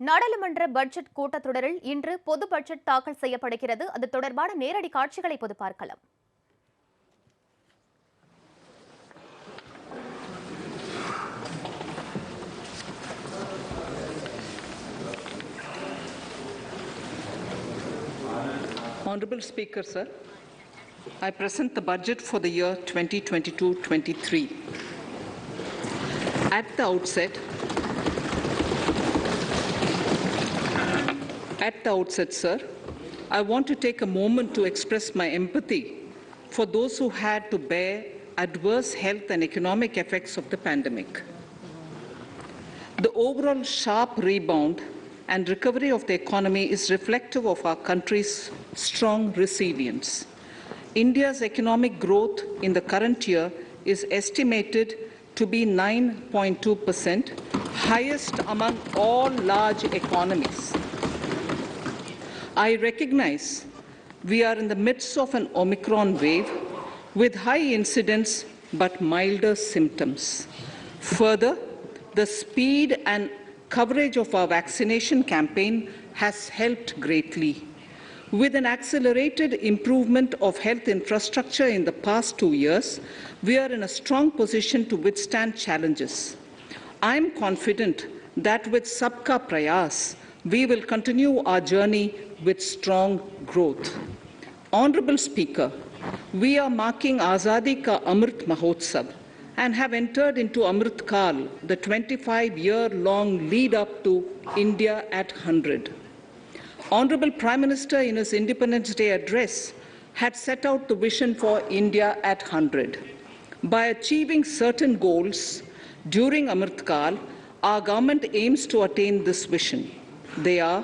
நாடாளுமன்ற பட்ஜெட் கூட்டத்தொடரில் இன்று பொது பட்ஜெட் தாக்கல் செய்யப்படுகிறது. அது தொடர்பான நேரடி காட்சிகளை இப்போது பார்க்கலாம். Honorable Speaker, sir, I present the budget for the year 2022-23. At the outset, sir, I want to take a moment to express my empathy for those who had to bear adverse health and economic effects of the pandemic. The overall sharp rebound and recovery of the economy is reflective of our country's strong resilience. India's economic growth in the current year is estimated to be 9.2%, highest among all large economies. I recognize we are in the midst of an Omicron wave with high incidence but milder symptoms. Further, the speed and coverage of our vaccination campaign has helped greatly. With an accelerated improvement of health infrastructure in the past 2 years, we are in a strong position to withstand challenges. I am confident that with Sabka Prayas, we will continue our journey with strong growth. Honorable Speaker, we are marking Azadi Ka Amrit Mahotsav and have entered into Amrit Kal, the 25-year-long lead-up to India at 100. Honorable Prime Minister, in his Independence Day address, had set out the vision for India at 100. By achieving certain goals during Amrit Kal, our government aims to attain this vision. They are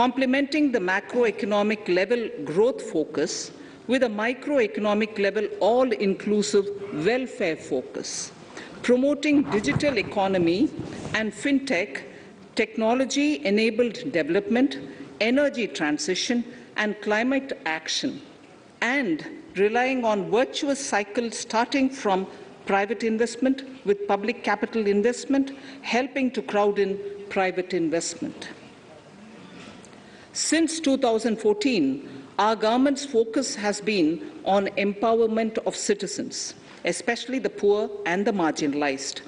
complementing the macroeconomic level growth focus with a microeconomic level all-inclusive welfare focus, promoting digital economy and fintech, technology-enabled development, energy transition, and climate action, and relying on virtuous cycle starting from private investment with public capital investment, helping to crowd in private investment. Since 2014, our government's focus has been on empowerment of citizens, especially the poor and the marginalized.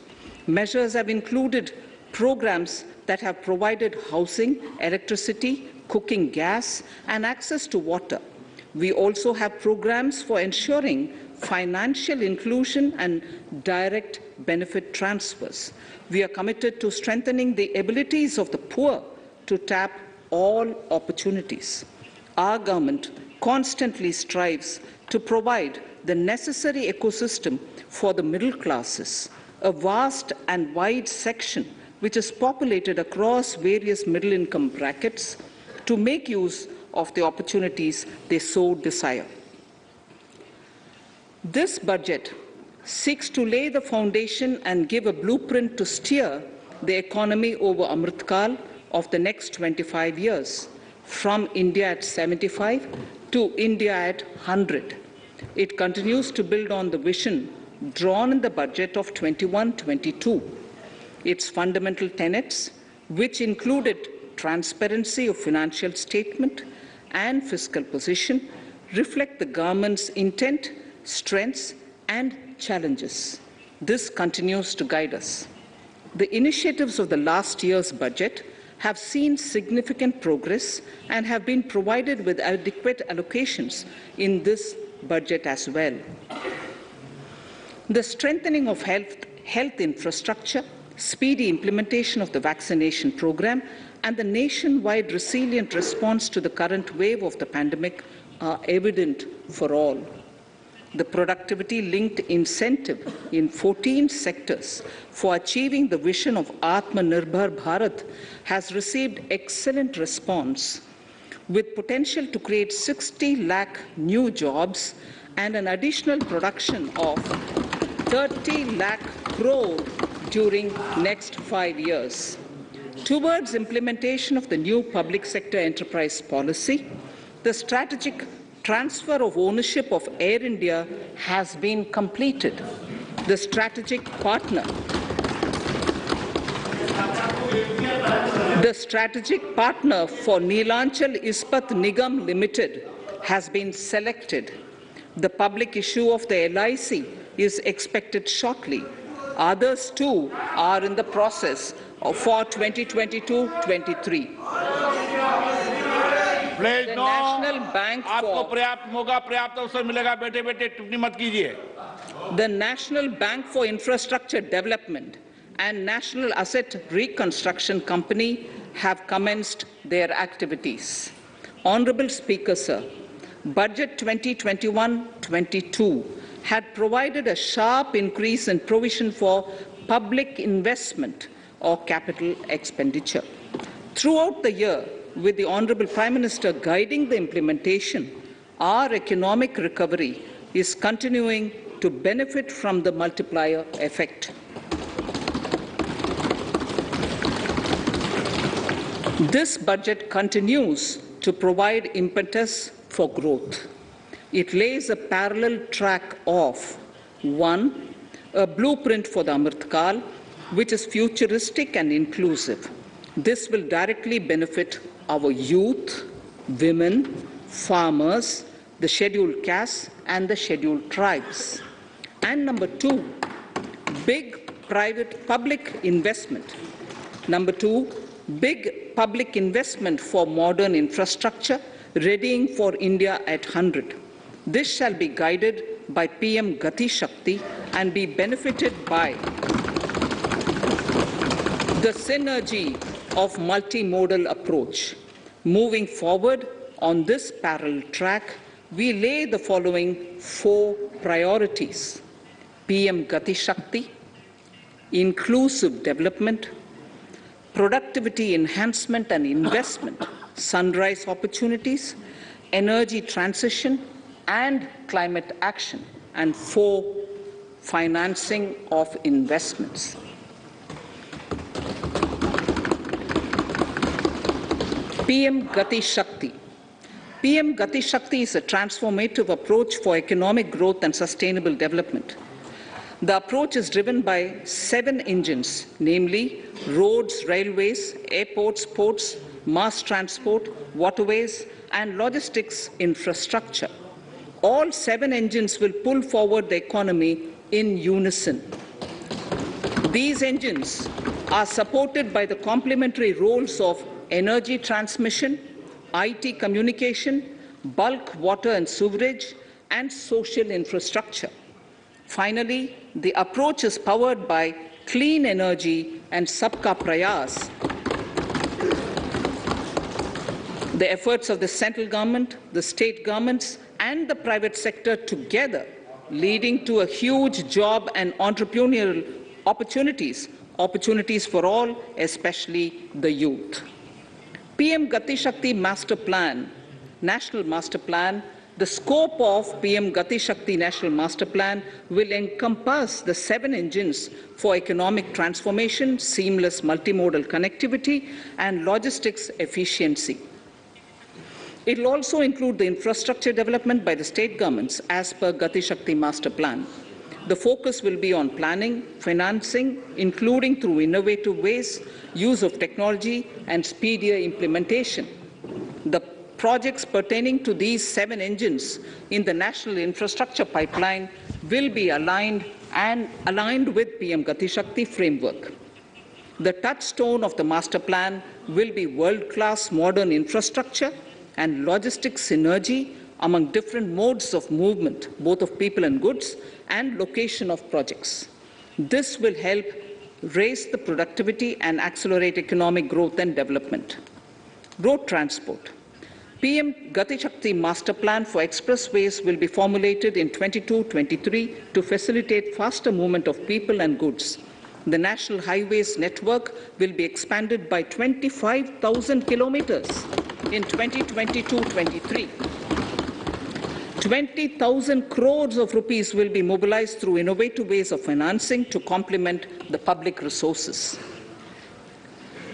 Measures have included programs that have provided housing, electricity, cooking gas, and access to water. We also have programs for ensuring financial inclusion and direct benefit transfers. We are committed to strengthening the abilities of the poor to tap all opportunities. Our government constantly strives to provide the necessary ecosystem for the middle classes, a vast and wide section which is populated across various middle-income brackets, to make use of the opportunities they so desire. This budget seeks to lay the foundation and give a blueprint to steer the economy over Amrit Kal of the next 25 years, from India at 75 to India at 100. It continues to build on the vision drawn in the budget of 21-22. Its fundamental tenets, which included transparency of financial statement and fiscal position, reflect the government's intent, strengths, and challenges. This continues to guide us. The initiatives of the last year's budget have seen significant progress and have been provided with adequate allocations in this budget as well. The strengthening of health infrastructure, speedy implementation of the vaccination program, and the nationwide resilient response to the current wave of the pandemic are evident for all. The productivity-linked incentive in 14 sectors for achieving the vision of Atmanirbhar Bharat has received excellent response, with potential to create 60 lakh new jobs and an additional production of 30 lakh crore during next 5 years. Towards implementation of the new public sector enterprise policy, the strategic transfer of ownership of Air India has been completed. The strategic partner The strategic partner for Neelanchal Ispat Nigam Limited has been selected. The public issue of the LIC is expected shortly. Others too are in the process for 2022-23. Please The no, National Bank आपको for पर्याप्त मौका पर्याप्त अवसर मिलेगा, बेटे बेटे टिप्पणी मत कीजिए। the National Bank for Infrastructure Development and National Asset Reconstruction Company have commenced their activities. Honorable Speaker, sir, Budget 2021-22 had provided a sharp increase in provision for public investment or capital expenditure. Throughout the year, with the Honorable Prime Minister guiding the implementation, our economic recovery is continuing to benefit from the multiplier effect. This budget continues to provide impetus for growth. It lays a parallel track of 1. A blueprint for the Amrit Kal, which is futuristic and inclusive. This will directly benefit our youth, women, farmers, the scheduled castes, and the scheduled tribes. And number 2, big private-public investment. Number 2, big public investment for modern infrastructure, readying for India at 100. This shall be guided by PM Gati Shakti and be benefited by the synergy of multimodal approach. Moving forward on this parallel track, we lay the following 4 priorities: PM Gati Shakti, inclusive development, productivity enhancement and investment, sunrise opportunities, energy transition, and climate action, and 4, financing of investments. PM Gati Shakti. PM Gati Shakti is a transformative approach for economic growth and sustainable development. The approach is driven by 7 engines, namely roads, railways, airports, ports, mass transport, waterways, and logistics infrastructure. All 7 engines will pull forward the economy in unison. These engines are supported by the complementary roles of energy transmission, IT communication, bulk water and sewerage, and social infrastructure. Finally, the approach is powered by clean energy and Sabka Prayas. The efforts of the central government, the state governments, and the private sector together, leading to a huge job and entrepreneurial opportunities for all, especially the youth. PM Gati Shakti Master Plan, National Master Plan. The scope of PM Gati Shakti National Master Plan will encompass the 7 engines for economic transformation, seamless multimodal connectivity, and logistics efficiency. It will also include the infrastructure development by the state governments as per Gati Shakti Master Plan. The focus will be on planning, financing, including through innovative ways, use of technology, and speedier implementation. The projects pertaining to these 7 engines in the national infrastructure pipeline will be aligned with PM Gati Shakti framework. The touchstone of the master plan will be world-class modern infrastructure and logistics synergy among different modes of movement, both of people and goods, and location of projects. This will help raise the productivity and accelerate economic growth and development. Road transport. PM Gati Shakti Master Plan for expressways will be formulated in 22-23 to facilitate faster movement of people and goods. The National Highways network will be expanded by 25,000 kilometers in 2022-23. 20,000 crores of rupees will be mobilized through innovative ways of financing to complement the public resources.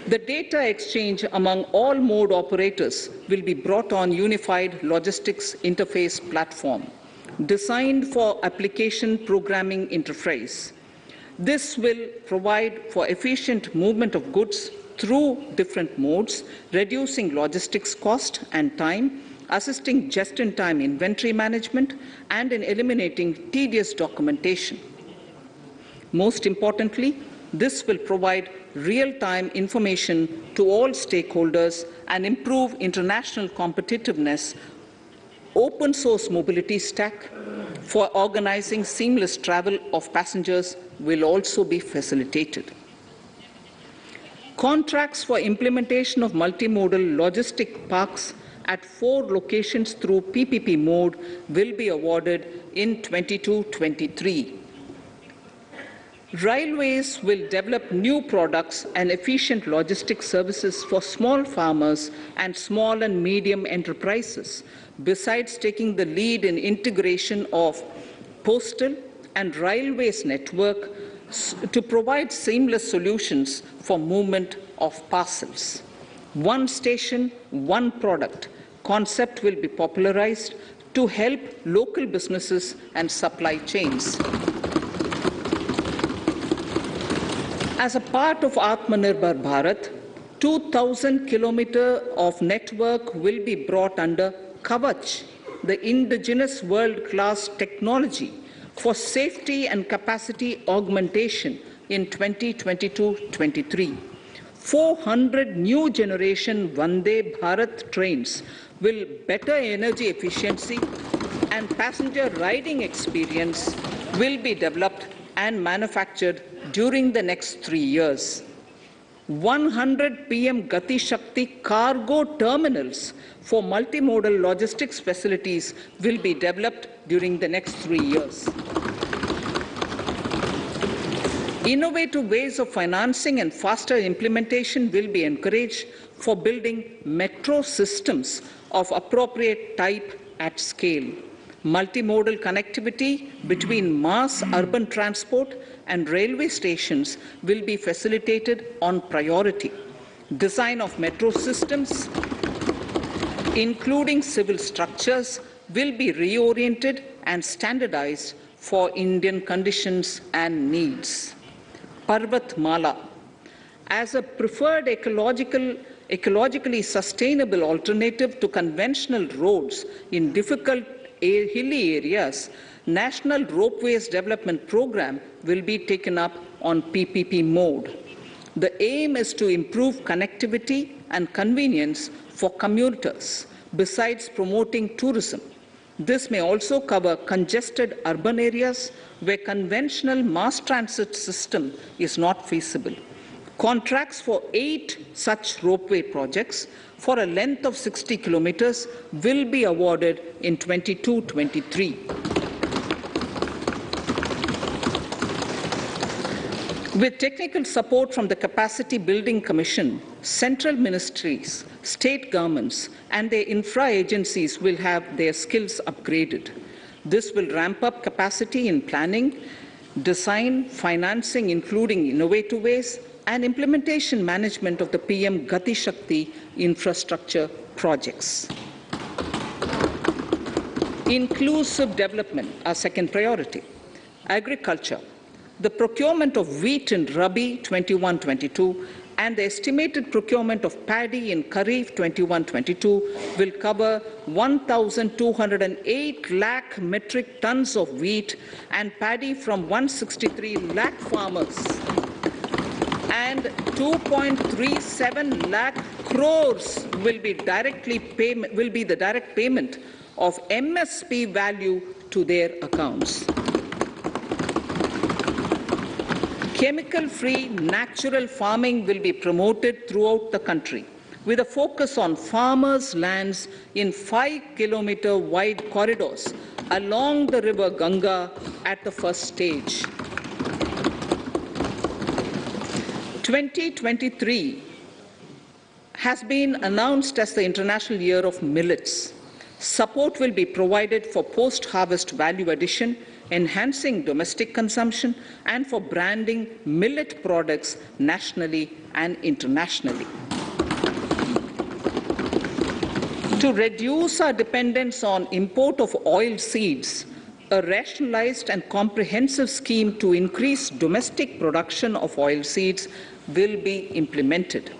The data exchange among all mode operators will be brought on unified logistics interface platform, designed for application programming interface. This will provide for efficient movement of goods through different modes, reducing logistics cost and time, assisting just-in-time inventory management, and in eliminating tedious documentation. Most importantly, this will provide real-time information to all stakeholders and improve international competitiveness. Open source mobility stack for organizing seamless travel of passengers will also be facilitated. Contracts for implementation of multimodal logistic parks at 4 locations through PPP mode will be awarded in 22-23. Railways will develop new products and efficient logistics services for small farmers and small and medium enterprises, besides taking the lead in integration of postal and railways network to provide seamless solutions for movement of parcels. One station, one product concept will be popularized to help local businesses and supply chains. As a part of Atmanirbhar Bharat, 2,000 kilometers of network will be brought under Kavach, the indigenous world-class technology for safety and capacity augmentation in 2022-23. 400 new generation Vande Bharat trains will better energy efficiency and passenger riding experience will be developed and manufactured during the next 3 years. 100 PM Gati Shakti cargo terminals for multimodal logistics facilities will be developed during the next 3 years. Innovative ways of financing and faster implementation will be encouraged for building metro systems of appropriate type at scale. Multimodal connectivity between mass urban transport and railway stations will be facilitated on priority. Design of metro systems, including civil structures, will be reoriented and standardized for Indian conditions and needs. Parvat Mala, as a preferred ecologically sustainable alternative to conventional roads in difficult hilly areas, National Ropeways Development Program will be taken up on PPP mode. The aim is to improve connectivity and convenience for commuters, besides promoting tourism. This may also cover congested urban areas where conventional mass transit system is not feasible. Contracts for 8 such ropeway projects for a length of 60 kilometers will be awarded in 22-23. With technical support from the Capacity Building Commission, central ministries, state governments, and their infra agencies will have their skills upgraded. This will ramp up capacity in planning, design, financing, including innovative ways, and implementation management of the PM Gati Shakti infrastructure projects. Inclusive development, our second priority. Agriculture. The procurement of wheat in Rabi 21-22 and the estimated procurement of paddy in Kharif 21-22 will cover 1,208 lakh metric tons of wheat and paddy from 163 lakh farmers, and 2.37 lakh crores will be the direct payment of MSP value to their accounts. Chemical-free natural farming will be promoted throughout the country, with a focus on farmers' lands in 5-kilometer wide corridors along the river Ganga at the first stage. 2023 has been announced as the International Year of Millets. Support will be provided for post-harvest value addition, enhancing domestic consumption, and for branding millet products nationally and internationally. To reduce our dependence on import of oil seeds, a rationalized and comprehensive scheme to increase domestic production of oilseeds will be implemented.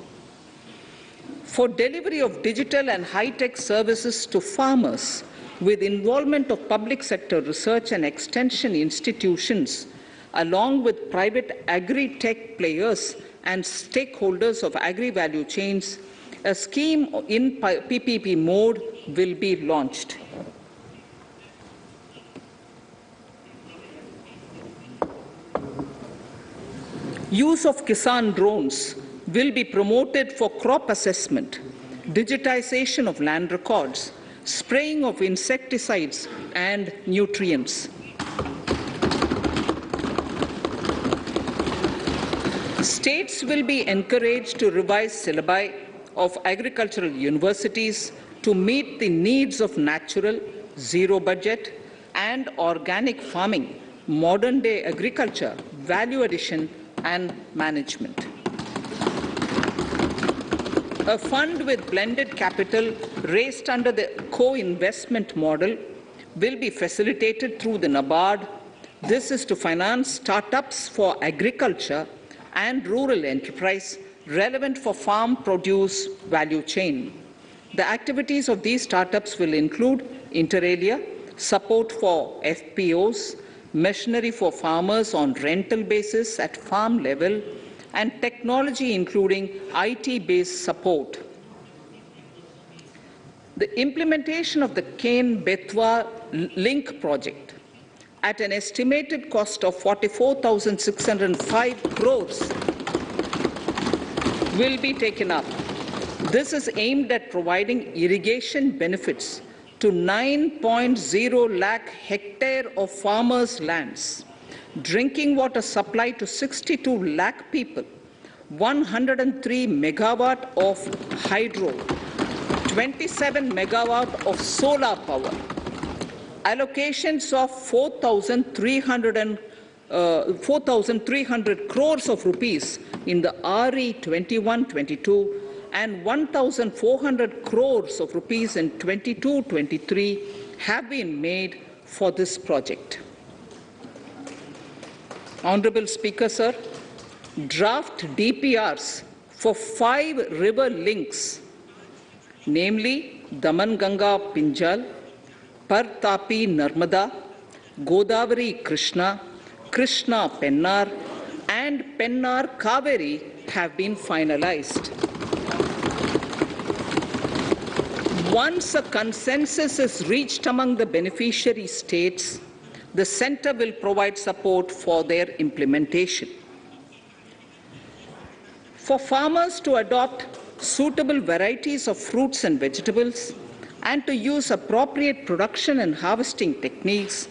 For delivery of digital and high-tech services to farmers, with involvement of public sector research and extension institutions, along with private agri-tech players and stakeholders of agri-value chains, a scheme in PPP mode will be launched. Use of Kisan drones will be promoted for crop assessment, digitization of land records, spraying of insecticides and nutrients. States will be encouraged to revise syllabi of agricultural universities to meet the needs of natural, zero budget, and organic farming, modern day agriculture, value addition, and management. A fund with blended capital raised under the co-investment model will be facilitated through the NABARD. This is to finance startups for agriculture and rural enterprise relevant for farm produce value chain. The activities of these startups will include inter alia, support for FPOs, machinery for farmers on rental basis at farm level, and technology including IT-based support. The implementation of the Ken-Betwa link project at an estimated cost of 44,605 crores will be taken up. This is aimed at providing irrigation benefits to 9.0 lakh hectare of farmers' lands, drinking water supply to 62 lakh people, 103 megawatt of hydro, 27 megawatt of solar power, allocations of 4,300 crores of rupees in the RE 21-22 and 1,400 crores of rupees in 22-23 have been made for this project. Honorable Speaker, sir, draft DPRs for 5 river links, namely Daman-Ganga Pinjal, Par-Tapi Narmada, Godavari Krishna, Krishna Pennar, and Pennar Kaveri have been finalized. Once a consensus is reached among the beneficiary states, the Centre will provide support for their implementation. For farmers to adopt suitable varieties of fruits and vegetables and to use appropriate production and harvesting techniques,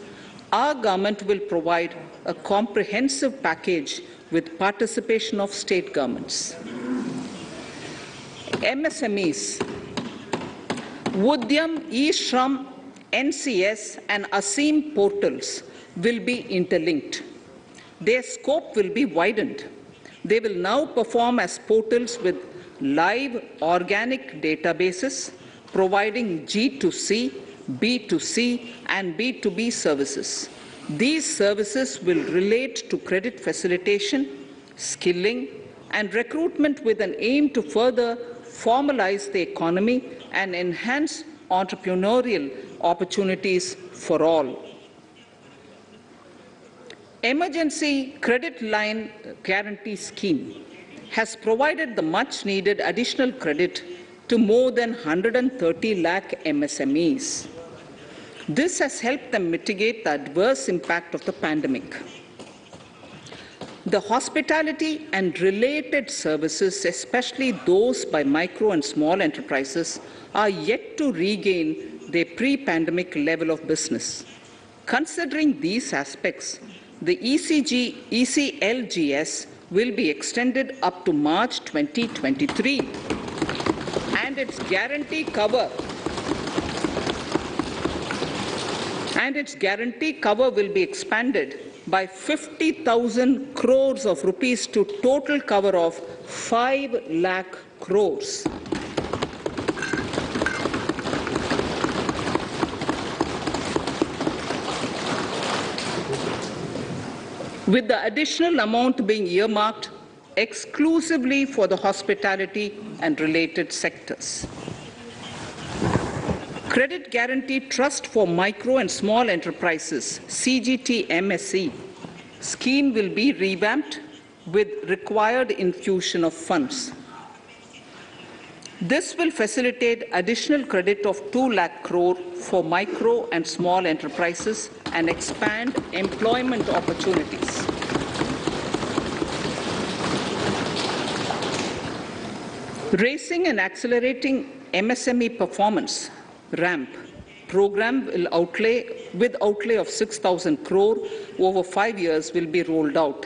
our government will provide a comprehensive package with participation of state governments. MSMEs, Udyam, eShram, NCS and ASEEM portals will be interlinked. Their scope will be widened. They will now perform as portals with live organic databases, providing G2C, B2C, and B2B services. These services will relate to credit facilitation, skilling, and recruitment with an aim to further formalize the economy and enhance entrepreneurial opportunities for all. Emergency Credit Line Guarantee Scheme has provided the much-needed additional credit to more than 130 lakh MSMEs. This has helped them mitigate the adverse impact of the pandemic. The hospitality and related services, especially those by micro and small enterprises, are yet to regain their pre-pandemic level of business. Considering these aspects, the ECLGS will be extended up to March 2023, and its guarantee cover will be expanded by 50,000 crores of rupees to total cover of 5 lakh crores. with the additional amount being earmarked exclusively for the hospitality and related sectors. Credit Guarantee Trust for Micro and Small Enterprises, CGT-MSE, scheme will be revamped with required infusion of funds. This will facilitate additional credit of 2 lakh crore for micro and small enterprises and expand employment opportunities. Raising and accelerating MSME performance, RAMP, program will outlay of 6,000 crore over 5 years will be rolled out.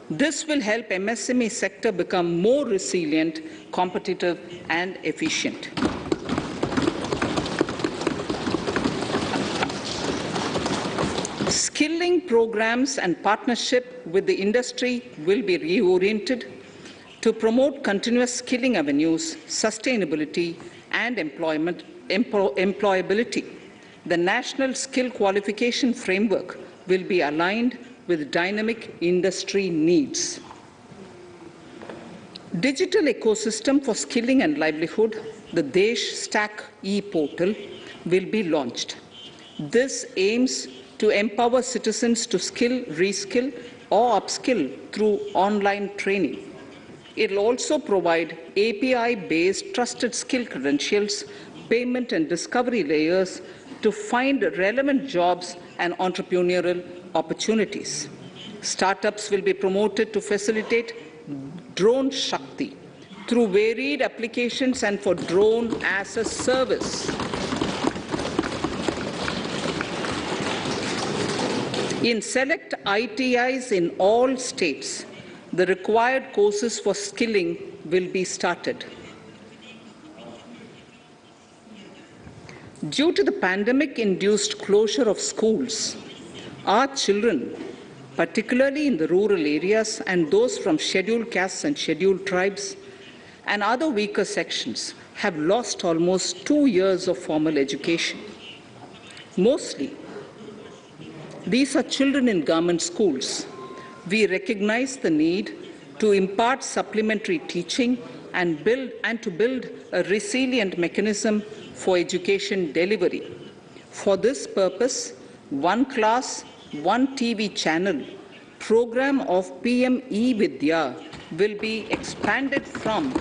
This will help MSME sector become more resilient, competitive, and efficient. Skilling programs and partnership with the industry will be reoriented to promote continuous skilling avenues, sustainability, and employability. The National Skill Qualification Framework will be aligned with dynamic industry needs. Digital ecosystem for skilling and livelihood, the Desh Stack e-portal, will be launched. This aims to empower citizens to skill, reskill, or upskill through online training. It will also provide API-based trusted skill credentials, payment and discovery layers to find relevant jobs and entrepreneurial opportunities. Startups will be promoted to facilitate Drone Shakti through varied applications and for drone as a service. In select ITIs in all states, the required courses for skilling will be started. Due to the pandemic-induced closure of schools, our children, particularly in the rural areas and those from scheduled castes and scheduled tribes and other weaker sections, have lost almost 2 years of formal education. Mostly, these are children in government schools. We recognize the need to impart supplementary teaching and to build a resilient mechanism for education delivery. For this purpose, One Class, One TV channel program of PM E-Vidya will be expanded from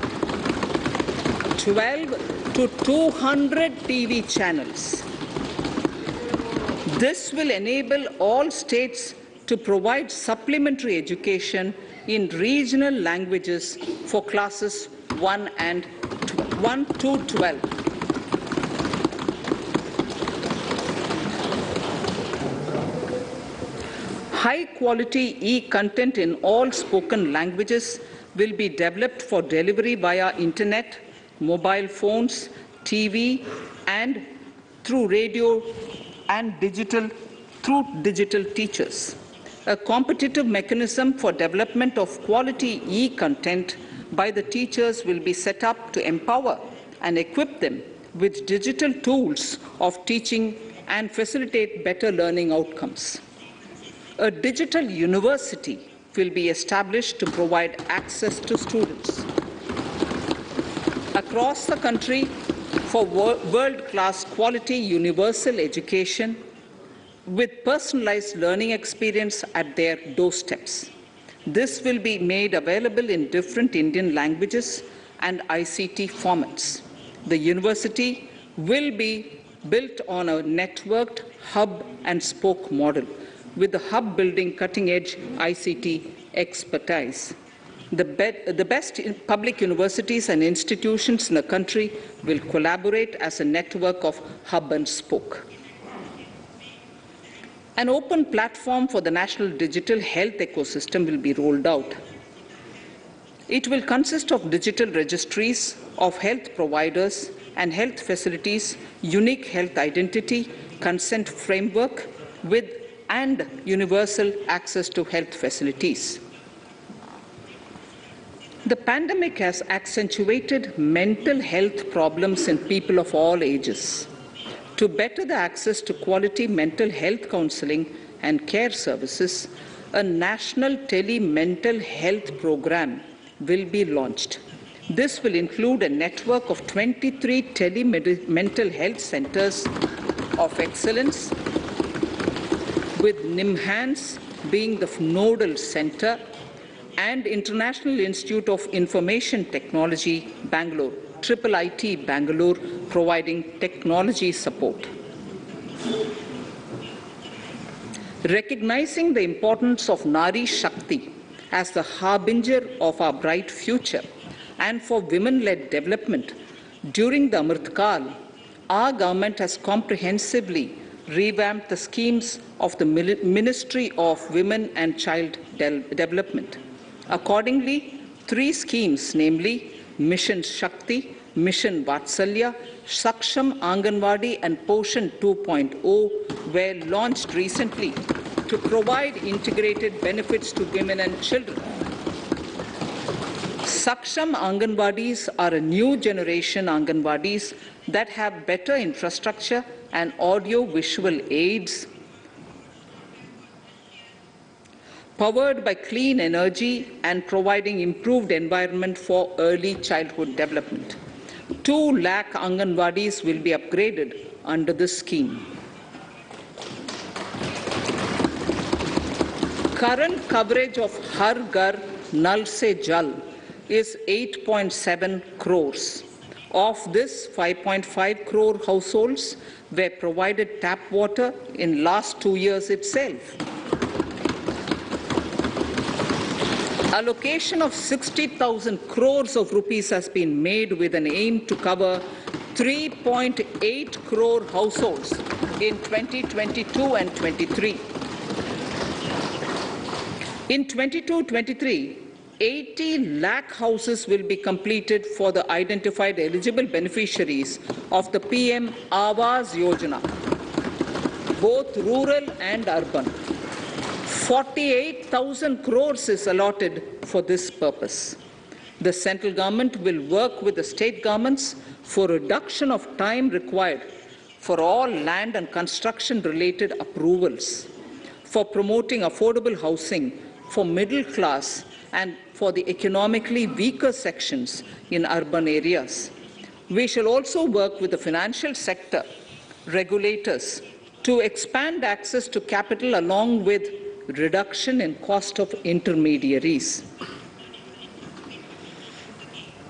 12 to 200 TV channels. This will enable all states to provide supplementary education in regional languages for classes 1 to 12. High-quality e-content in all spoken languages will be developed for delivery via internet, mobile phones, TV, and through radio and digital teachers. A competitive mechanism for development of quality e-content by the teachers will be set up to empower and equip them with digital tools of teaching and facilitate better learning outcomes. A digital university will be established to provide access to students across the country for world-class quality universal education with personalized learning experience at their doorsteps. This will be made available in different Indian languages and ICT formats. The university will be built on a networked hub and spoke model, with the hub building cutting-edge ICT expertise. The best public universities and institutions in the country will collaborate as a network of hub and spoke. An open platform for the national digital health ecosystem will be rolled out. It will consist of digital registries of health providers and health facilities, unique health identity, consent framework, and universal access to health facilities. The pandemic has accentuated mental health problems in people of all ages. To better the access to quality mental health counseling and care services, a national tele-mental health program will be launched. This will include a network of 23 tele-mental health centers of excellence, with NIMHANS being the nodal center and International Institute of Information Technology, Bangalore, IIIT Bangalore, providing technology support. Recognizing the importance of Nari Shakti as the harbinger of our bright future and for women-led development, during the Amrit Kal, our government has comprehensively revamped the schemes of the Ministry of Women and Child Development. Accordingly, 3 schemes, namely Mission Shakti, Mission Vatsalya, Saksham Anganwadi and Poshan 2.0 were launched recently to provide integrated benefits to women and children. Saksham Anganwadis are a new generation Anganwadis that have better infrastructure and audio-visual aids, powered by clean energy and providing improved environment for early childhood development. 2 lakh Anganwadis will be upgraded under this scheme. Current coverage of Har Ghar Nal Se Jal is 8.7 crores. Of this, 5.5 crore households were provided tap water in last 2 years itself. Allocation of 60,000 crores of rupees has been made with an aim to cover 3.8 crore households in 2022 and 23. In 22-23, 80 lakh houses will be completed for the identified eligible beneficiaries of the PM Awas Yojana, both rural and urban. 48,000 crores is allotted for this purpose. The central government will work with the state governments for reduction of time required for all land and construction-related approvals, for promoting affordable housing for middle class and for the economically weaker sections in urban areas. We shall also work with the financial sector regulators to expand access to capital along with reduction in cost of intermediaries.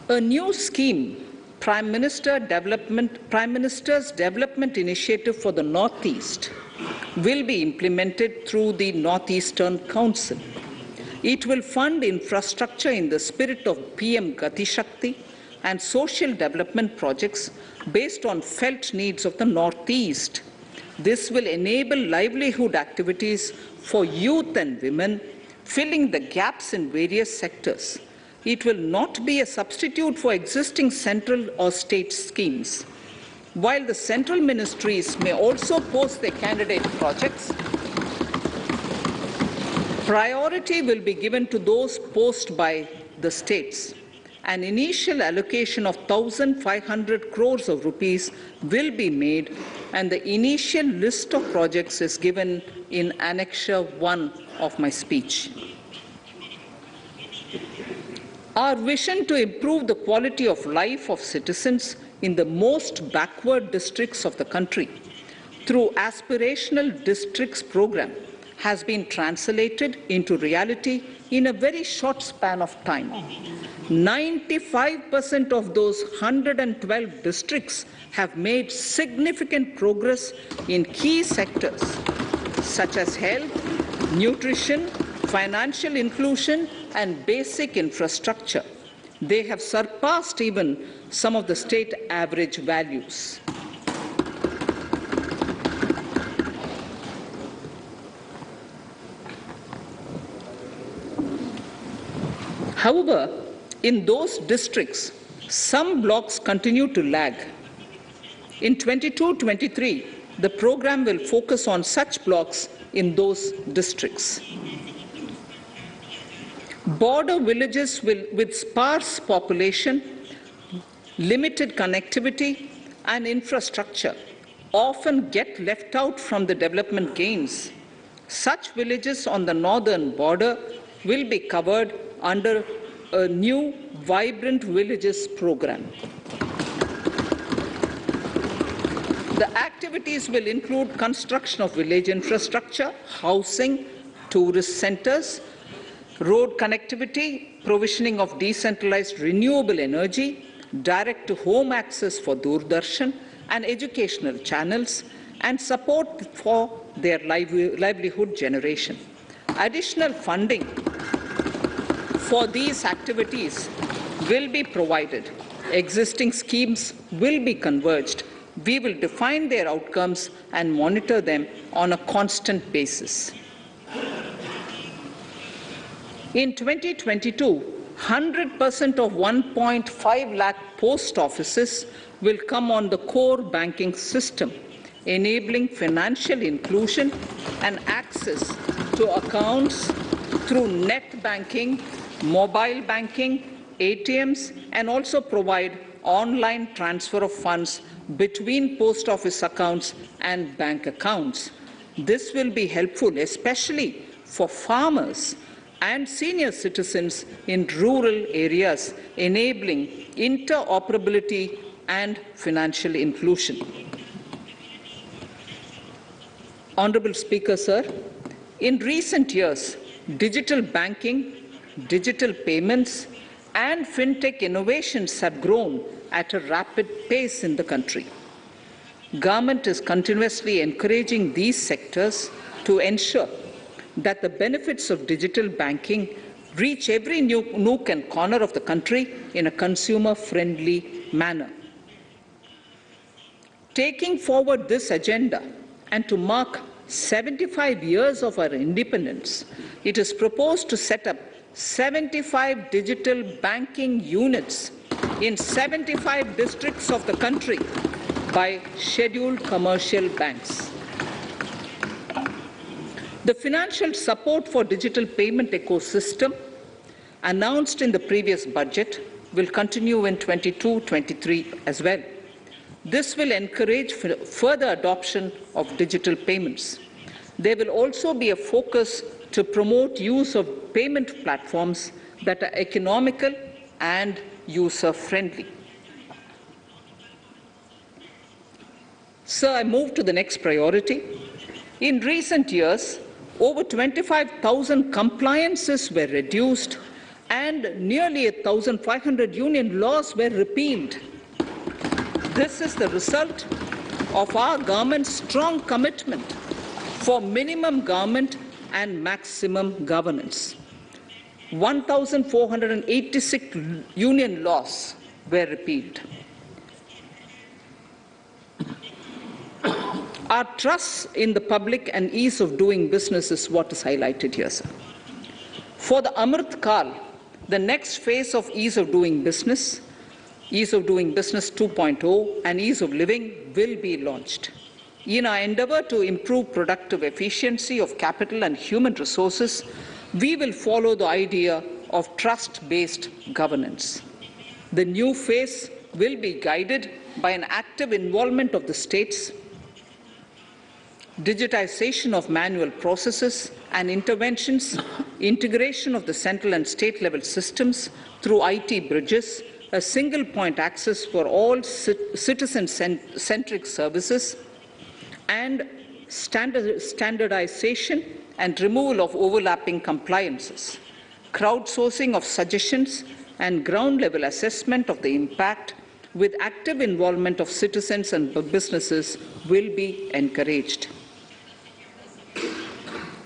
A new scheme, Prime Minister's Development Initiative for the Northeast, will be implemented through the Northeastern Council. It will fund infrastructure in the spirit of PM Gati Shakti and social development projects based on felt needs of the Northeast. This will enable livelihood activities for youth and women, filling the gaps in various sectors. It will not be a substitute for existing central or state schemes. While the central ministries may also post their candidate projects, priority will be given to those posted by the states. An initial allocation of 1,500 crores of rupees will be made, and the initial list of projects is given in Annexure 1 of my speech. Our vision to improve the quality of life of citizens in the most backward districts of the country through Aspirational Districts program has been translated into reality in a very short span of time. 95% of those 112 districts have made significant progress in key sectors such as health, nutrition, financial inclusion, and basic infrastructure. They have surpassed even some of the state average values. However, in those districts, some blocks continue to lag. In 22-23, the program will focus on such blocks in those districts. Border villages with sparse population, limited connectivity, and infrastructure often get left out from the development gains. Such villages on the northern border will be covered under a new Vibrant Villages program. The activities will include construction of village infrastructure, housing, tourist centers, road connectivity, provisioning of decentralized renewable energy, direct-to-home access for Doordarshan and educational channels, and support for their livelihood generation. Additional funding for these activities will be provided. Existing schemes will be converged. We will define their outcomes and monitor them on a constant basis. In 2022, 100% of 1.5 lakh post offices will come on the core banking system, enabling financial inclusion and access to accounts through net banking, mobile banking, ATMs, and also provide online transfer of funds between post office accounts and bank accounts. This will be helpful, especially for farmers and senior citizens in rural areas, enabling interoperability and financial inclusion. Honorable Speaker, sir, in recent years, digital banking, digital payments, and fintech innovations have grown at a rapid pace in the country. Government is continuously encouraging these sectors to ensure that the benefits of digital banking reach every nook and corner of the country in a consumer-friendly manner. Taking forward this agenda and to mark 75 years of our independence, it is proposed to set up 75 digital banking units in 75 districts of the country by scheduled commercial banks. The financial support for digital payment ecosystem announced in the previous budget will continue in 22-23 as well. This will encourage further adoption of digital payments. There will also be a focus to promote use of payment platforms that are economical and user-friendly. Sir, I move to the next priority. In recent years, over 25,000 compliances were reduced and nearly 1,500 union laws were repealed. This is the result of our government's strong commitment for minimum government and maximum governance. 1,486 union laws were repealed. Our trust in the public and ease of doing business is what is highlighted here, sir. For the Amrit Kal, the next phase of ease of doing business 2.0 and ease of living will be launched. In our endeavor to improve productive efficiency of capital and human resources, we will follow the idea of trust-based governance. The new phase will be guided by an active involvement of the states, digitization of manual processes and interventions, integration of the central and state level systems through IT bridges, a single point access for all citizen-centric services, and standardization and removal of overlapping compliances. Crowdsourcing of suggestions and ground-level assessment of the impact with active involvement of citizens and businesses will be encouraged.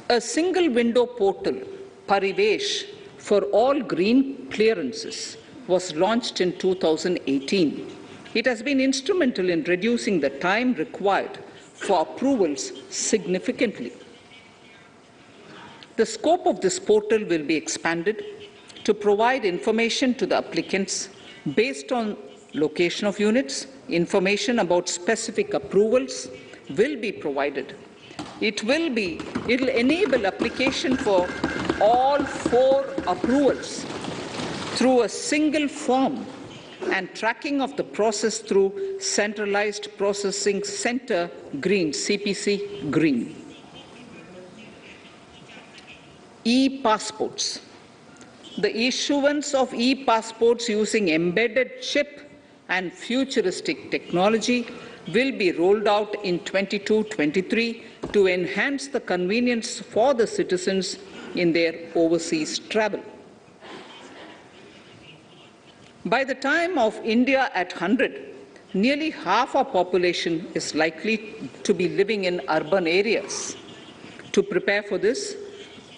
A single window portal, Parivesh, for all green clearances was launched in 2018. It has been instrumental in reducing the time required for approvals significantly. The scope of this portal will be expanded to provide information to the applicants based on location of units. Information about specific approvals will be provided. It will enable application for all 4 approvals through a single form and tracking of the process through Centralized Processing Center Green, CPC Green. E-passports. The issuance of e-passports using embedded chip and futuristic technology will be rolled out in 22-23 to enhance the convenience for the citizens in their overseas travel. By the time of India at 100, nearly half our population is likely to be living in urban areas. To prepare for this,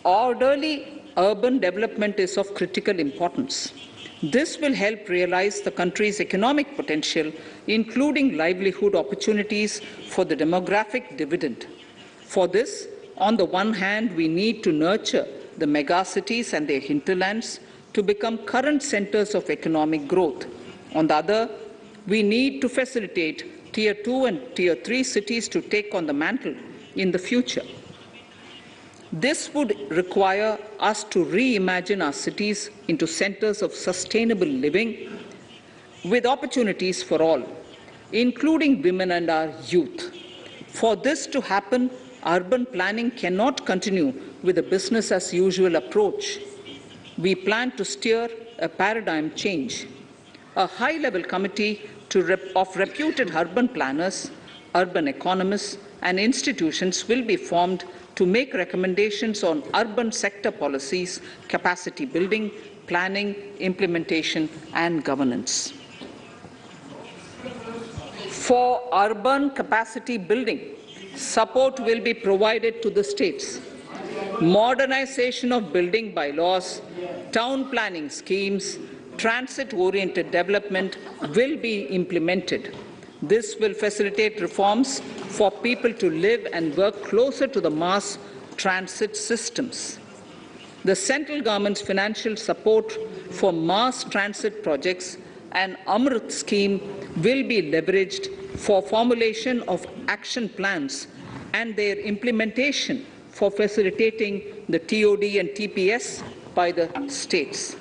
orderly urban development is of critical importance. This will help realize the country's economic potential, including livelihood opportunities for the demographic dividend. For this, on the one hand, we need to nurture the megacities and their hinterlands to become current centers of economic growth. On the other, we need to facilitate Tier 2 and Tier 3 cities to take on the mantle in the future. This would require us to reimagine our cities into centers of sustainable living with opportunities for all, including women and our youth. For this to happen, urban planning cannot continue with a business-as-usual approach. We plan to steer a paradigm change. A high-level committee of reputed urban planners, urban economists, and institutions will be formed to make recommendations on urban sector policies, capacity building, planning, implementation, and governance. For urban capacity building, support will be provided to the states. Modernization of building bylaws, town planning schemes, transit-oriented development will be implemented. This will facilitate reforms for people to live and work closer to the mass transit systems. The central government's financial support for mass transit projects and Amrit scheme will be leveraged for formulation of action plans and their implementation for facilitating the TOD and TPS by the states.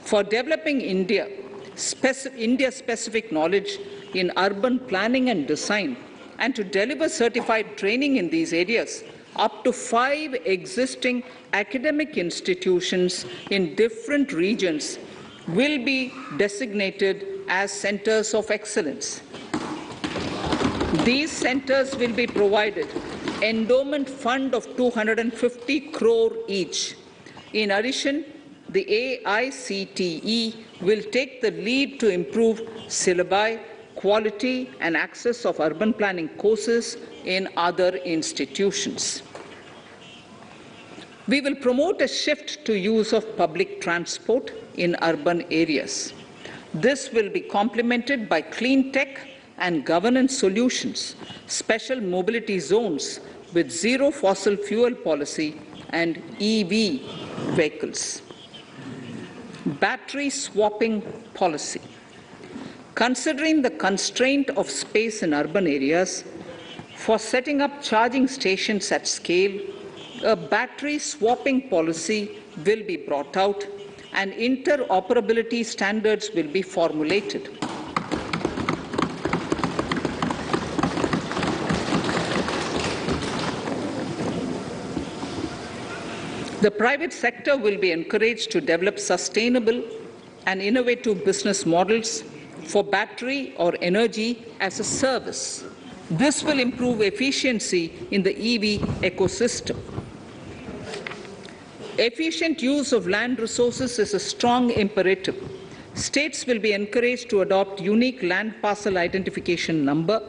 For developing India-specific knowledge in urban planning and design, and to deliver certified training in these areas, up to 5 existing academic institutions in different regions will be designated as centers of excellence. These centers will be provided endowment fund of 250 crore each. In addition, the AICTE will take the lead to improve syllabi, quality and access of urban planning courses in other institutions. We will promote a shift to use of public transport in urban areas. This will be complemented by clean tech and governance solutions, special mobility zones with zero fossil fuel policy and EV vehicles. Battery swapping policy. Considering the constraint of space in urban areas, for setting up charging stations at scale, a battery swapping policy will be brought out and interoperability standards will be formulated. The private sector will be encouraged to develop sustainable and innovative business models for battery or energy as a service. This will improve efficiency in the EV ecosystem. Efficient use of land resources is a strong imperative. States will be encouraged to adopt unique land parcel identification number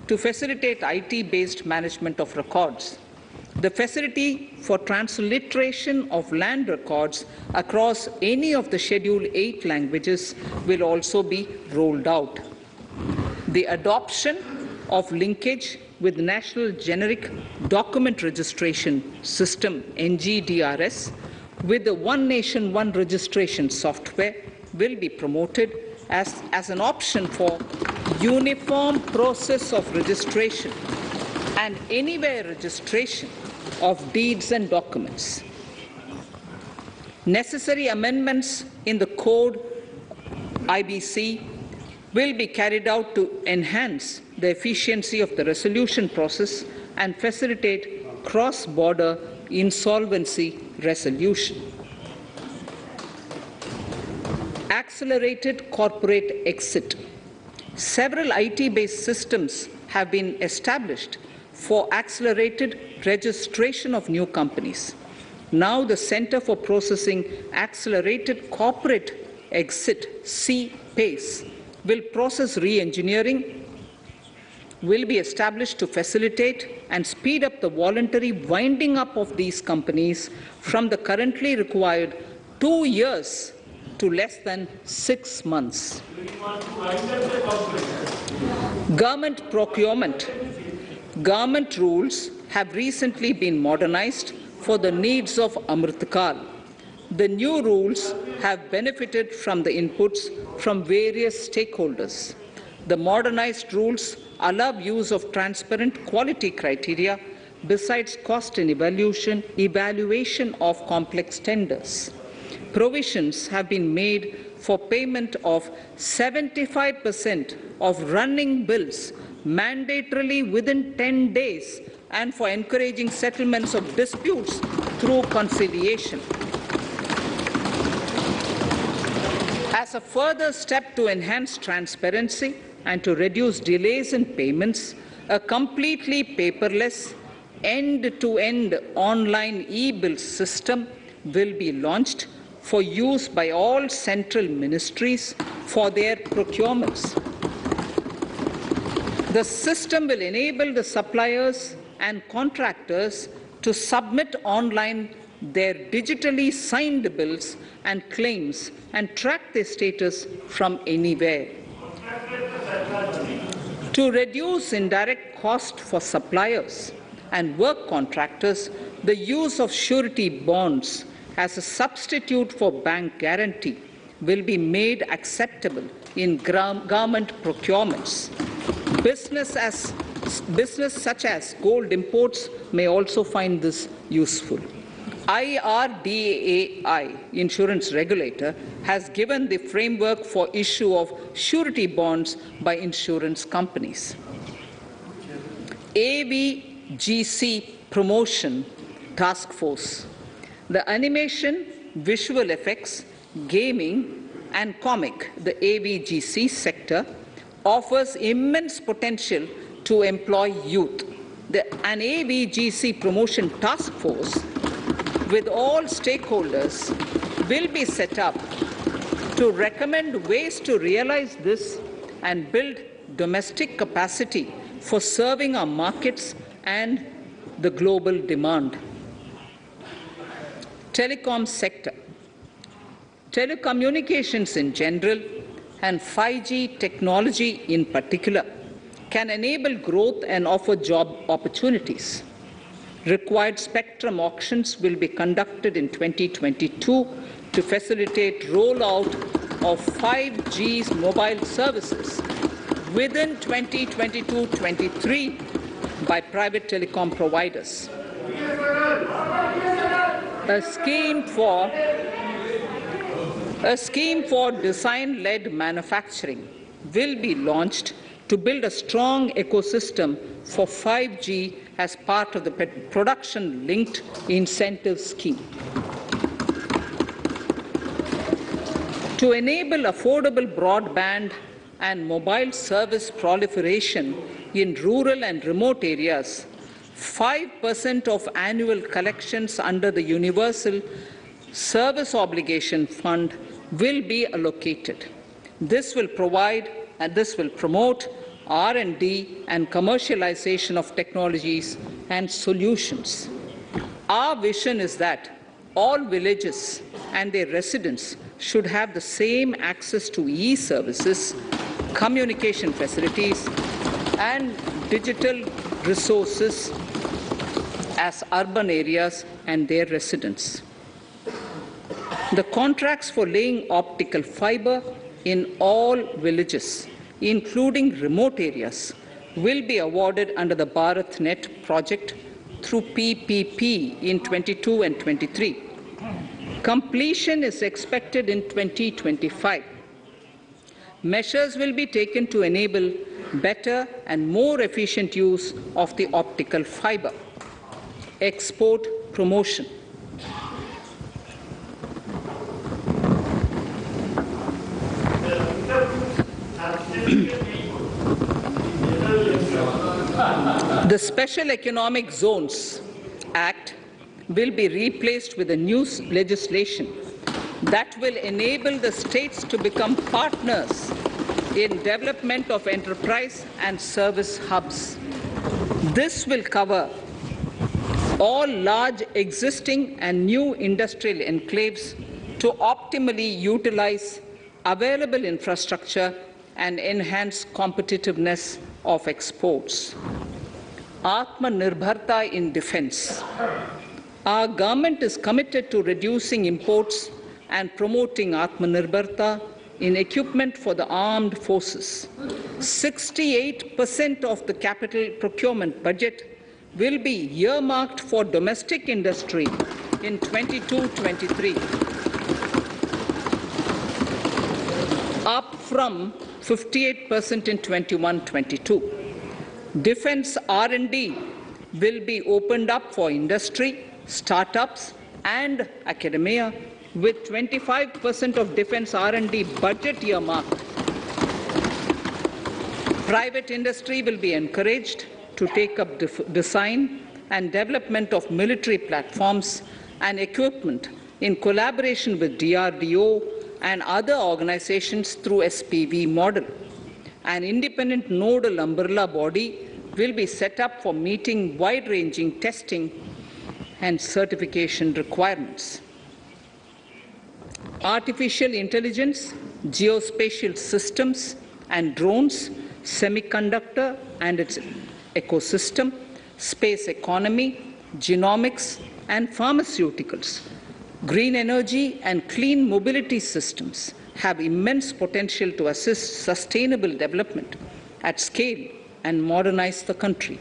to facilitate IT-based management of records. The facility for transliteration of land records across any of the Schedule 8 languages will also be rolled out. The adoption of linkage with National Generic Document Registration System, NGDRS, with the One Nation, One Registration software will be promoted as an option for uniform process of registration and anywhere registration of deeds and documents. Necessary amendments in the code IBC will be carried out to enhance the efficiency of the resolution process and facilitate cross-border insolvency resolution. Accelerated corporate exit. Several IT-based systems have been established for accelerated registration of new companies. Now the Center for Processing Accelerated Corporate Exit, CPACE, will process re-engineering, will be established to facilitate and speed up the voluntary winding up of these companies from the currently required 2 years to less than 6 months. Government procurement. Government rules have recently been modernized for the needs of Amritkal. The new rules have benefited from the inputs from various stakeholders. The modernized rules allow use of transparent quality criteria besides cost and evaluation of complex tenders. Provisions have been made for payment of 75% of running bills mandatorily within 10 days and for encouraging settlements of disputes through conciliation. As a further step to enhance transparency and to reduce delays in payments, a completely paperless, end-to-end online e-bill system will be launched for use by all central ministries for their procurements. The system will enable the suppliers and contractors to submit online their digitally signed bills and claims and track their status from anywhere. To reduce indirect cost for suppliers and work contractors, the use of surety bonds as a substitute for bank guarantee will be made acceptable in government procurements. Business such as gold imports may also find this useful. IRDAI, insurance regulator, has given the framework for issue of surety bonds by insurance companies. AVGC Promotion Task Force. The animation, visual effects, gaming, and comic, the AVGC sector, offers immense potential to employ youth. An AVGC Promotion Task Force with all stakeholders will be set up to recommend ways to realize this and build domestic capacity for serving our markets and the global demand. Telecom sector. Telecommunications in general and 5G technology in particular can enable growth and offer job opportunities. Required spectrum auctions will be conducted in 2022 to facilitate rollout of 5G mobile services within 2022-23 by private telecom providers. A scheme for design-led manufacturing will be launched to build a strong ecosystem for 5G as part of the production-linked incentive scheme. To enable affordable broadband and mobile service proliferation in rural and remote areas, 5% of annual collections under the Universal Service Obligation Fund will be allocated. This will provide and this will promote R&D and commercialization of technologies and solutions. Our vision is that all villages and their residents should have the same access to e-services, communication facilities, and digital resources as urban areas and their residents. The contracts for laying optical fiber in all villages, including remote areas, will be awarded under the BharatNet project through PPP in 22 and 23. Completion is expected in 2025. Measures will be taken to enable better and more efficient use of the optical fiber. Export promotion. The Special Economic Zones Act will be replaced with a new legislation that will enable the states to become partners in development of enterprise and service hubs. This will cover all large existing and new industrial enclaves to optimally utilize available infrastructure and enhance competitiveness of exports. Atmanirbharta in defense. Our government is committed to reducing imports and promoting Atmanirbharta in equipment for the armed forces. 68% of the capital procurement budget will be earmarked for domestic industry in 22-23, up from 58% in 21-22. Defense R&D will be opened up for industry, startups, and academia, with 25% of defense R&D budget earmarked. Private industry will be encouraged to take up design and development of military platforms and equipment in collaboration with DRDO and other organizations through SPV model. An independent nodal umbrella body will be set up for meeting wide-ranging testing and certification requirements. Artificial intelligence, geospatial systems and drones, semiconductor and its ecosystem, space economy, genomics and pharmaceuticals, green energy and clean mobility systems have immense potential to assist sustainable development at scale and modernize the country.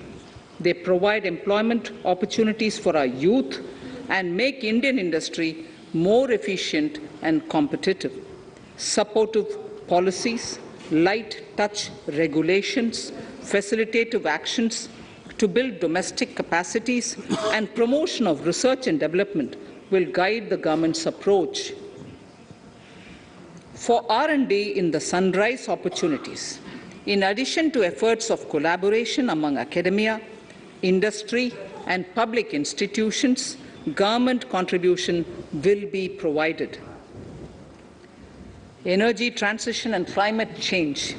They provide employment opportunities for our youth and make Indian industry more efficient and competitive. Supportive policies, light touch regulations, facilitative actions to build domestic capacities and promotion of research and development will guide the government's approach. For R&D in the sunrise opportunities, in addition to efforts of collaboration among academia, industry and public institutions, government contribution will be provided. Energy transition and climate change.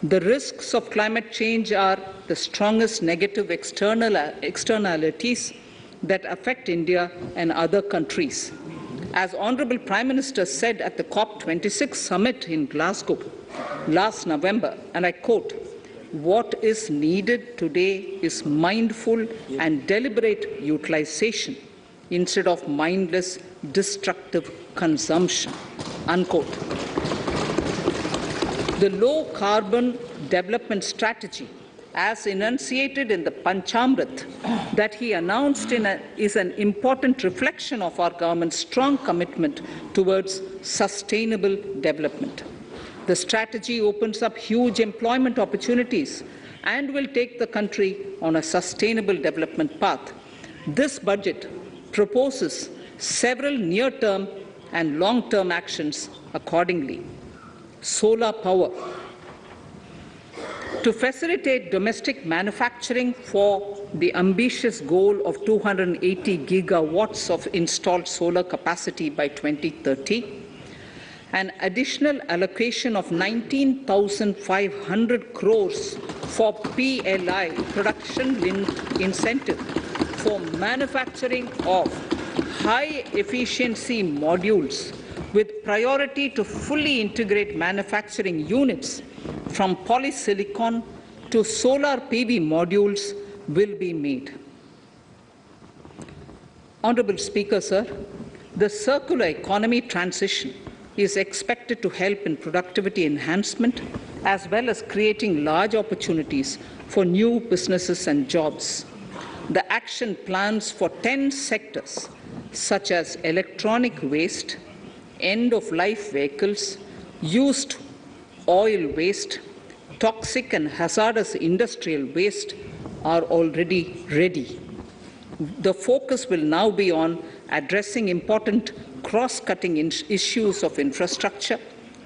The risks of climate change are the strongest negative externalities that affect India and other countries. As Honorable Prime Minister said at the COP26 summit in Glasgow last November, and I quote, "What is needed today is mindful and deliberate utilization instead of mindless, destructive consumption," unquote. The low-carbon development strategy, as enunciated in the Panchamrit that he announced is an important reflection of our government's strong commitment towards sustainable development. The strategy opens up huge employment opportunities and will take the country on a sustainable development path. This budget proposes several near-term and long-term actions accordingly. Solar power. To facilitate domestic manufacturing for the ambitious goal of 280 gigawatts of installed solar capacity by 2030, an additional allocation of 19,500 crores for PLI, production-linked incentive, for manufacturing of high-efficiency modules with priority to fully integrate manufacturing units from polysilicon to solar PV modules will be made. Honorable Speaker, sir, the circular economy transition is expected to help in productivity enhancement as well as creating large opportunities for new businesses and jobs. The action plans for 10 sectors such as electronic waste, end-of-life vehicles, used oil waste, toxic and hazardous industrial waste are already ready. The focus will now be on addressing important cross-cutting issues of infrastructure,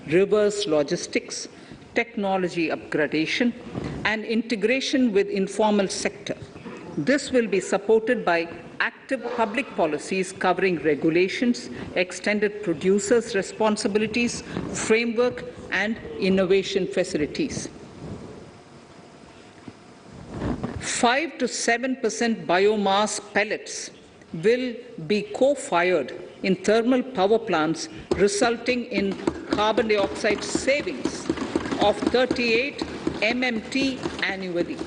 reverse logistics, technology upgradation, and integration with informal sector. This will be supported by active public policies covering regulations, extended producers' responsibilities, framework, and innovation facilities. 5 to 7% biomass pellets will be co-fired in thermal power plants, resulting in carbon dioxide savings of 38 MMT annually.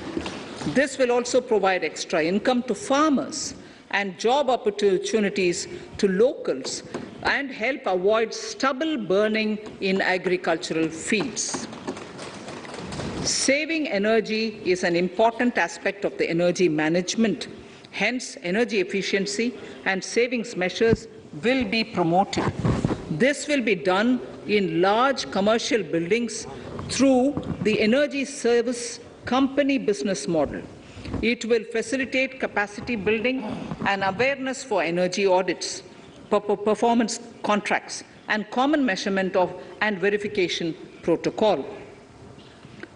This will also provide extra income to farmers and job opportunities to locals and help avoid stubble burning in agricultural fields. Saving energy is an important aspect of the energy management. Hence, energy efficiency and savings measures will be promoted. This will be done in large commercial buildings through the energy service company business model. It will facilitate capacity building and awareness for energy audits, performance contracts, and common measurement of and verification protocol.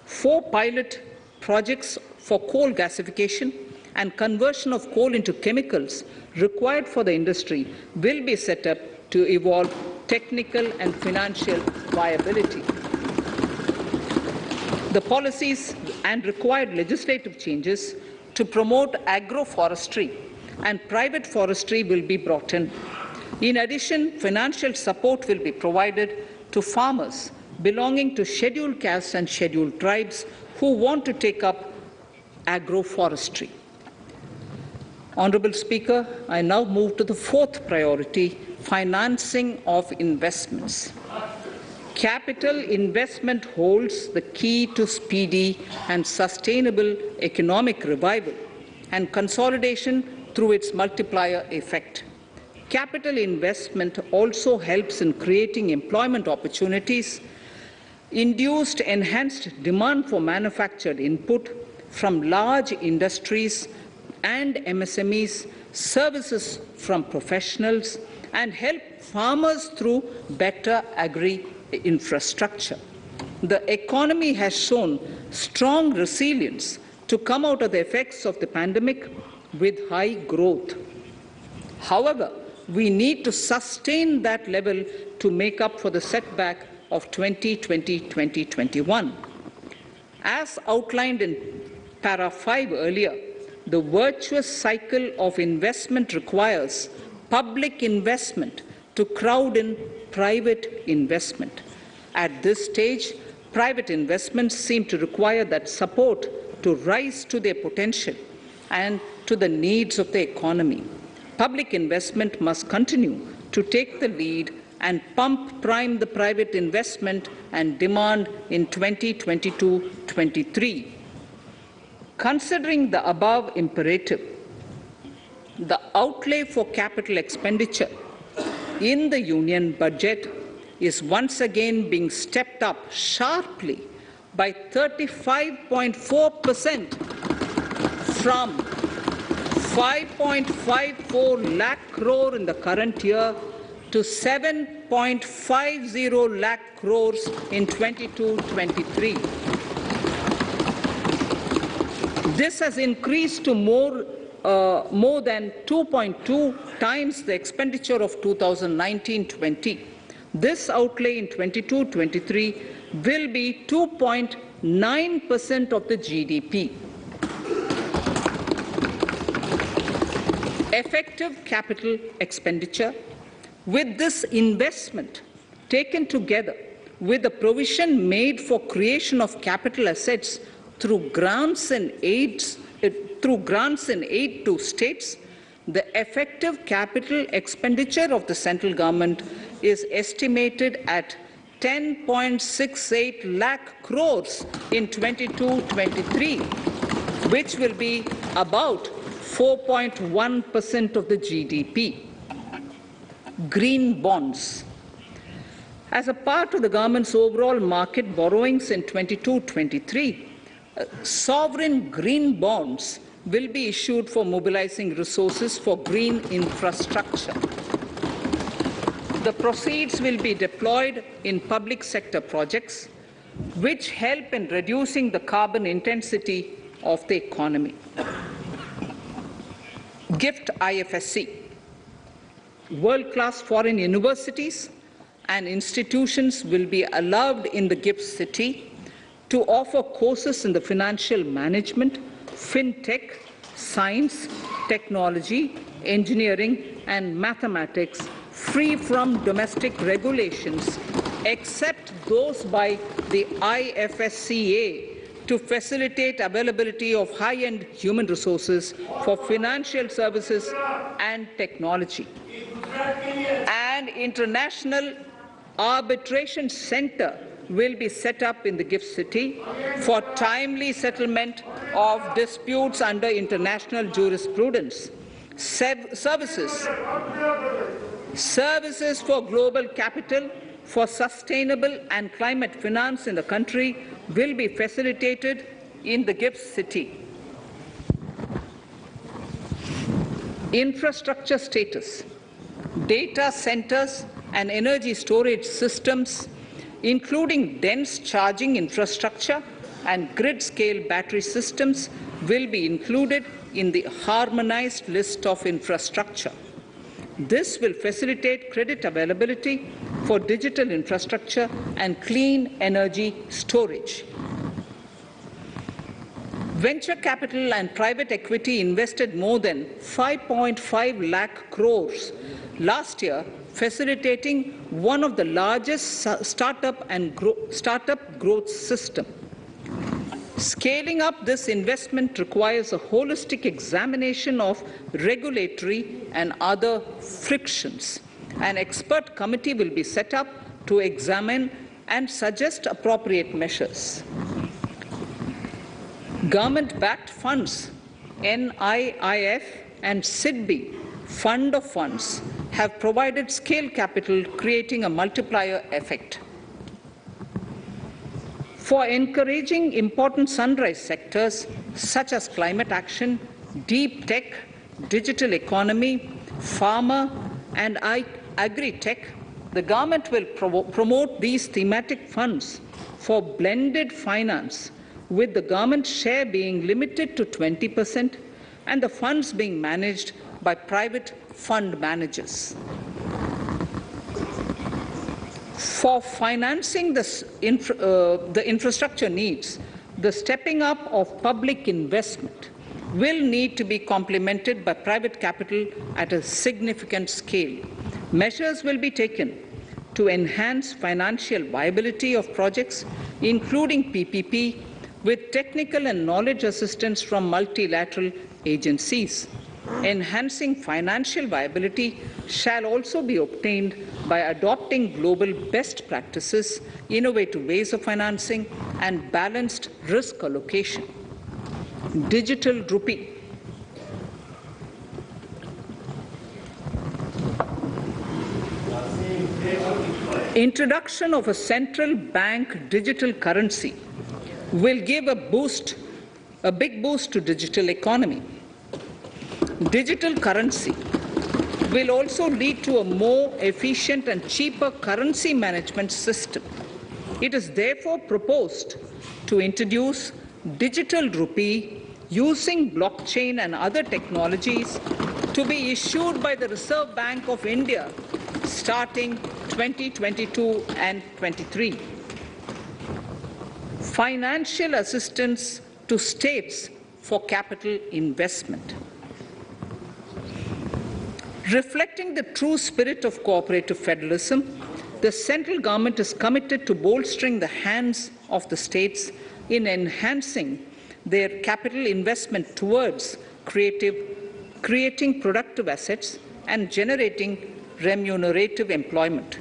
4 pilot projects for coal gasification and conversion of coal into chemicals required for the industry will be set up to evolve technical and financial viability. The policies and required legislative changes to promote agroforestry and private forestry will be brought in. In addition, financial support will be provided to farmers belonging to scheduled castes and scheduled tribes who want to take up agroforestry. Honourable Speaker, I now move to the 4th priority, financing of investments. Capital investment holds the key to speedy and sustainable economic revival and consolidation through its multiplier effect. Capital investment also helps in creating employment opportunities, induced enhanced demand for manufactured input from large industries and MSMEs, services from professionals, and help farmers through better agri-infrastructure. The economy has shown strong resilience to come out of the effects of the pandemic with high growth. However, we need to sustain that level to make up for the setback of 2020-2021. As outlined in para 5 earlier, the virtuous cycle of investment requires public investment to crowd in private investment. At this stage, private investments seem to require that support to rise to their potential and to the needs of the economy. Public investment must continue to take the lead and prime the private investment and demand in 2022-23. Considering the above imperative, the outlay for capital expenditure in the Union budget is once again being stepped up sharply by 35.4% from 5.54 lakh crore in the current year to 7.50 lakh crores in 22-23. This has increased to more than 2.2 times the expenditure of 2019-20. This outlay in 22-23 will be 2.9% of the GDP. Effective capital expenditure, with this investment taken together with the provision made for creation of capital assets through grants and aid to states, the effective capital expenditure of the central government is estimated at 10.68 lakh crores in 22-23, which will be about 4.1% of the GDP. Green bonds. As a part of the government's overall market borrowings in 22-23, sovereign green bonds will be issued for mobilizing resources for green infrastructure. The proceeds will be deployed in public sector projects, which help in reducing the carbon intensity of the economy. Gift IFSC. World-class foreign universities and institutions will be allowed in the gift city to offer courses in the financial management, fintech, science, technology, engineering, and mathematics free from domestic regulations, except those by the IFSCA, to facilitate availability of high-end human resources for financial services and technology. An international arbitration center will be set up in the gift city for timely settlement of disputes under international jurisprudence. Services for global capital, for sustainable and climate finance in the country will be facilitated in the gift city. Infrastructure status. Data centers and energy storage systems, including dense charging infrastructure and grid-scale battery systems, will be included in the harmonized list of infrastructure. This will facilitate credit availability for digital infrastructure and clean energy storage. Venture capital and private equity invested more than 5.5 lakh crores last year, facilitating one of the largest startup growth system. Scaling up this investment requires a holistic examination of regulatory and other frictions. An expert committee will be set up to examine and suggest appropriate measures. Government-backed funds, NIIF and SIDBI, Fund of Funds, have provided scale capital, creating a multiplier effect. For encouraging important sunrise sectors such as climate action, deep tech, digital economy, pharma, and agri-tech, the government will promote these thematic funds for blended finance, with the government share being limited to 20% and the funds being managed by private fund managers. For financing the infrastructure needs, the stepping up of public investment will need to be complemented by private capital at a significant scale. Measures will be taken to enhance financial viability of projects, including PPP, with technical and knowledge assistance from multilateral agencies. Enhancing financial viability shall also be obtained by adopting global best practices, innovative ways of financing, and balanced risk allocation. Digital rupee. Introduction of a central bank digital currency will give a big boost to digital economy. Digital currency will also lead to a more efficient and cheaper currency management system. It is therefore proposed to introduce digital rupee using blockchain and other technologies to be issued by the Reserve Bank of India starting 2022 and 23. Financial assistance to states for capital investment. Reflecting the true spirit of cooperative federalism, the central government is committed to bolstering the hands of the states in enhancing their capital investment towards creating productive assets and generating remunerative employment.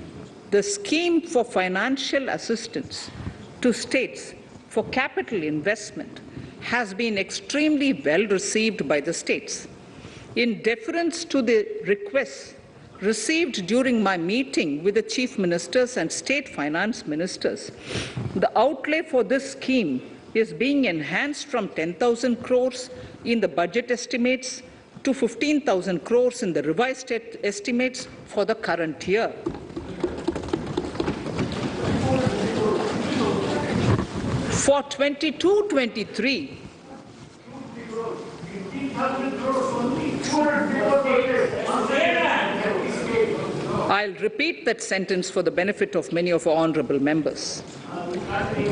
The scheme for financial assistance to states for capital investment has been extremely well received by the states. In deference to the requests received during my meeting with the chief ministers and state finance ministers, the outlay for this scheme is being enhanced from 10,000 crores in the budget estimates to 15,000 crores in the revised estimates for the current year. For 22-23, I'll repeat that sentence for the benefit of many of our honourable members.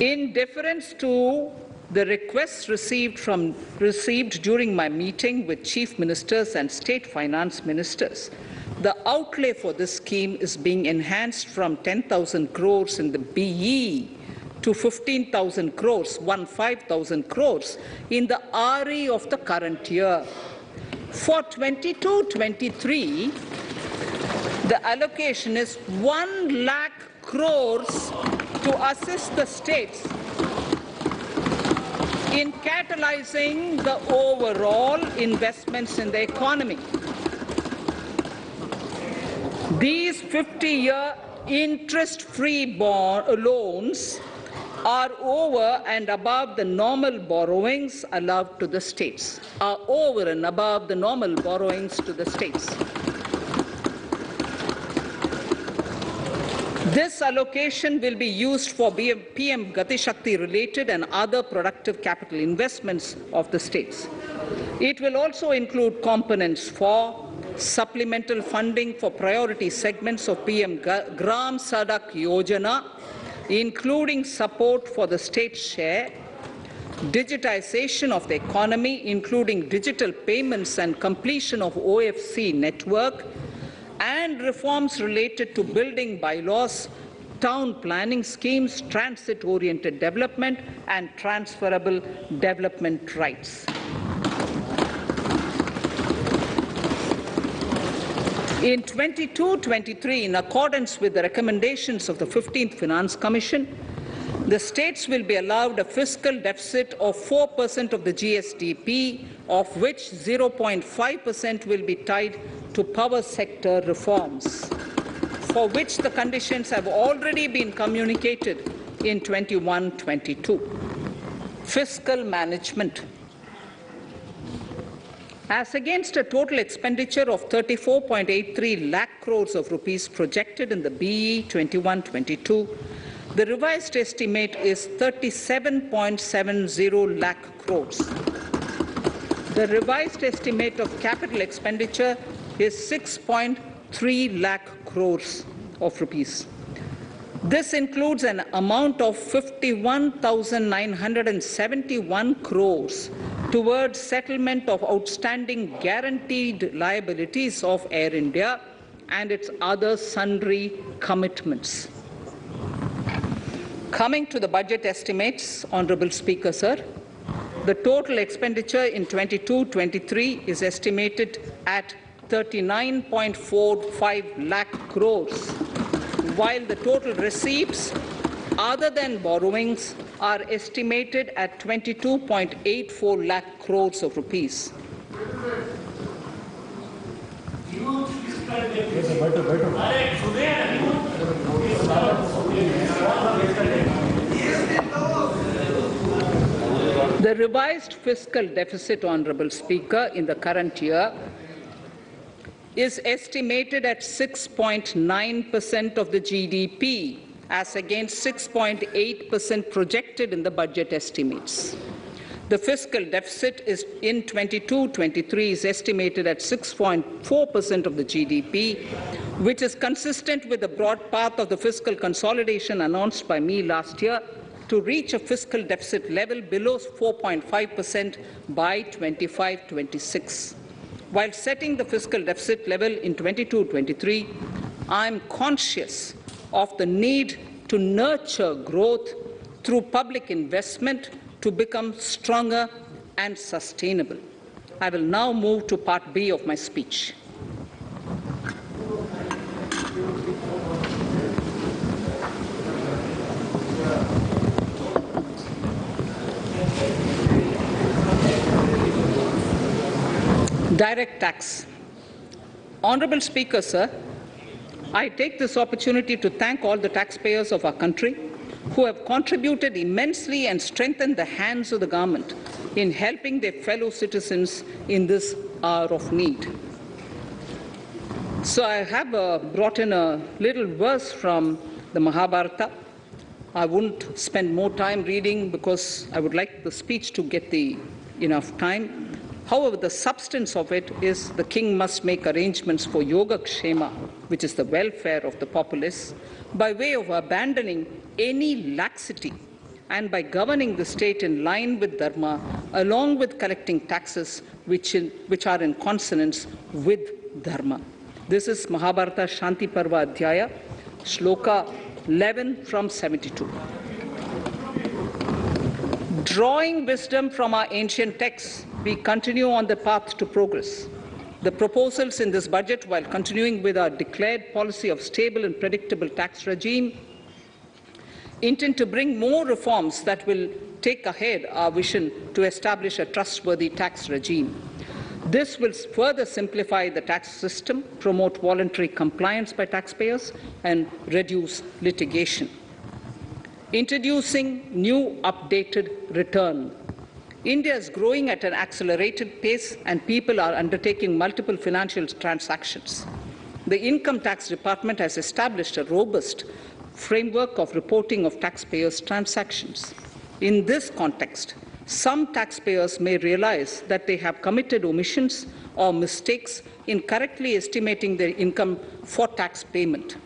In deference to the requests received during my meeting with chief ministers and state finance ministers, the outlay for this scheme is being enhanced from 10,000 crores in the BE to 15,000 crores, 15,000 crores in the RE of the current year. For 22-23, the allocation is 1 lakh crores to assist the states in catalyzing the overall investments in the economy. These 50-year interest-free loans are over and above the normal borrowings allowed to the states, This allocation will be used for PM Gati Shakti related and other productive capital investments of the states. It will also include components for supplemental funding for priority segments of PM Gram Sadak Yojana, including support for the state share, digitization of the economy, including digital payments and completion of OFC network, and reforms related to building bylaws, town planning schemes, transit-oriented development, and transferable development rights. In 22-23, in accordance with the recommendations of the 15th Finance Commission, the states will be allowed a fiscal deficit of 4% of the GSDP, of which 0.5% will be tied to power sector reforms, for which the conditions have already been communicated in 21-22. Fiscal management. As against a total expenditure of 34.83 lakh crores of rupees projected in the BE 21-22, the revised estimate is 37.70 lakh crores. The revised estimate of capital expenditure is 6.3 lakh crores of rupees. This includes an amount of 51,971 crores towards settlement of outstanding guaranteed liabilities of Air India and its other sundry commitments. Coming to the budget estimates, Honourable Speaker, sir, the total expenditure in 22-23 is estimated at 39.45 lakh crores, while the total receipts other than borrowings are estimated at 22.84 lakh crores of rupees. The revised fiscal deficit, Honourable Speaker, in the current year is estimated at 6.9% of the GDP, as against 6.8% projected in the budget estimates. The fiscal deficit is in 22-23 is estimated at 6.4% of the GDP, which is consistent with the broad path of the fiscal consolidation announced by me last year to reach a fiscal deficit level below 4.5% by 25-26. While setting the fiscal deficit level in 22-23, I am conscious of the need to nurture growth through public investment to become stronger and sustainable. I will now move to Part B of my speech. Direct tax. Honourable Speaker, sir, I take this opportunity to thank all the taxpayers of our country who have contributed immensely and strengthened the hands of the government in helping their fellow citizens in this hour of need. So I have brought in a little verse from the Mahabharata. I wouldn't spend more time reading because I would like the speech to get enough time. However, the substance of it is the king must make arrangements for yoga kshema, which is the welfare of the populace, by way of abandoning any laxity and by governing the state in line with dharma, along with collecting taxes which are in consonance with dharma. This is Mahabharata Shanti Parva Adhyaya, Shloka 11 from 72. Drawing wisdom from our ancient texts, we continue on the path to progress. The proposals in this budget, while continuing with our declared policy of stable and predictable tax regime, intend to bring more reforms that will take ahead our vision to establish a trustworthy tax regime. This will further simplify the tax system, promote voluntary compliance by taxpayers, and reduce litigation. Introducing new updated return. India is growing at an accelerated pace, and people are undertaking multiple financial transactions. The Income Tax Department has established a robust framework of reporting of taxpayers' transactions. In this context, some taxpayers may realize that they have committed omissions or mistakes in correctly estimating their income for tax payment.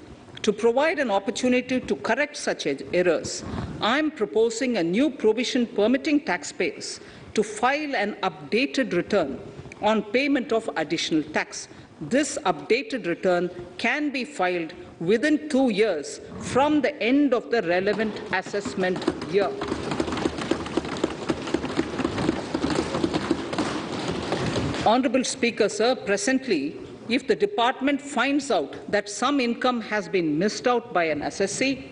To provide an opportunity to correct such errors, I am proposing a new provision permitting taxpayers to file an updated return on payment of additional tax. This updated return can be filed within 2 years from the end of the relevant assessment year. Honourable Speaker, sir, presently, if the department finds out that some income has been missed out by an assessee,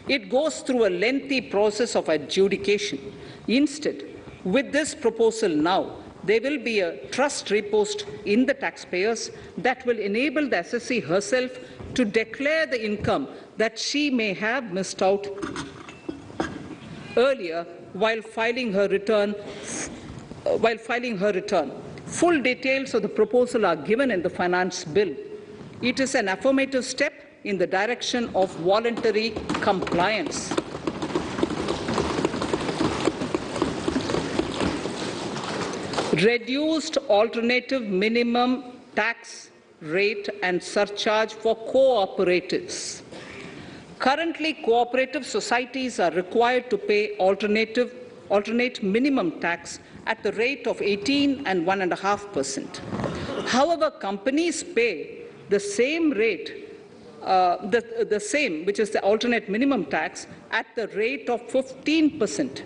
it goes through a lengthy process of adjudication. Instead, with this proposal now, there will be a trust repost in the taxpayers that will enable the assessee herself to declare the income that she may have missed out earlier while filing her return. Full details of the proposal are given in the finance bill. It is an affirmative step in the direction of voluntary compliance. Reduced alternative minimum tax rate and surcharge for cooperatives. Currently, cooperative societies are required to pay alternate minimum tax at the rate of 18 and 1.5%. However, companies pay the same rate, the same, which is the alternate minimum tax, at the rate of 15%.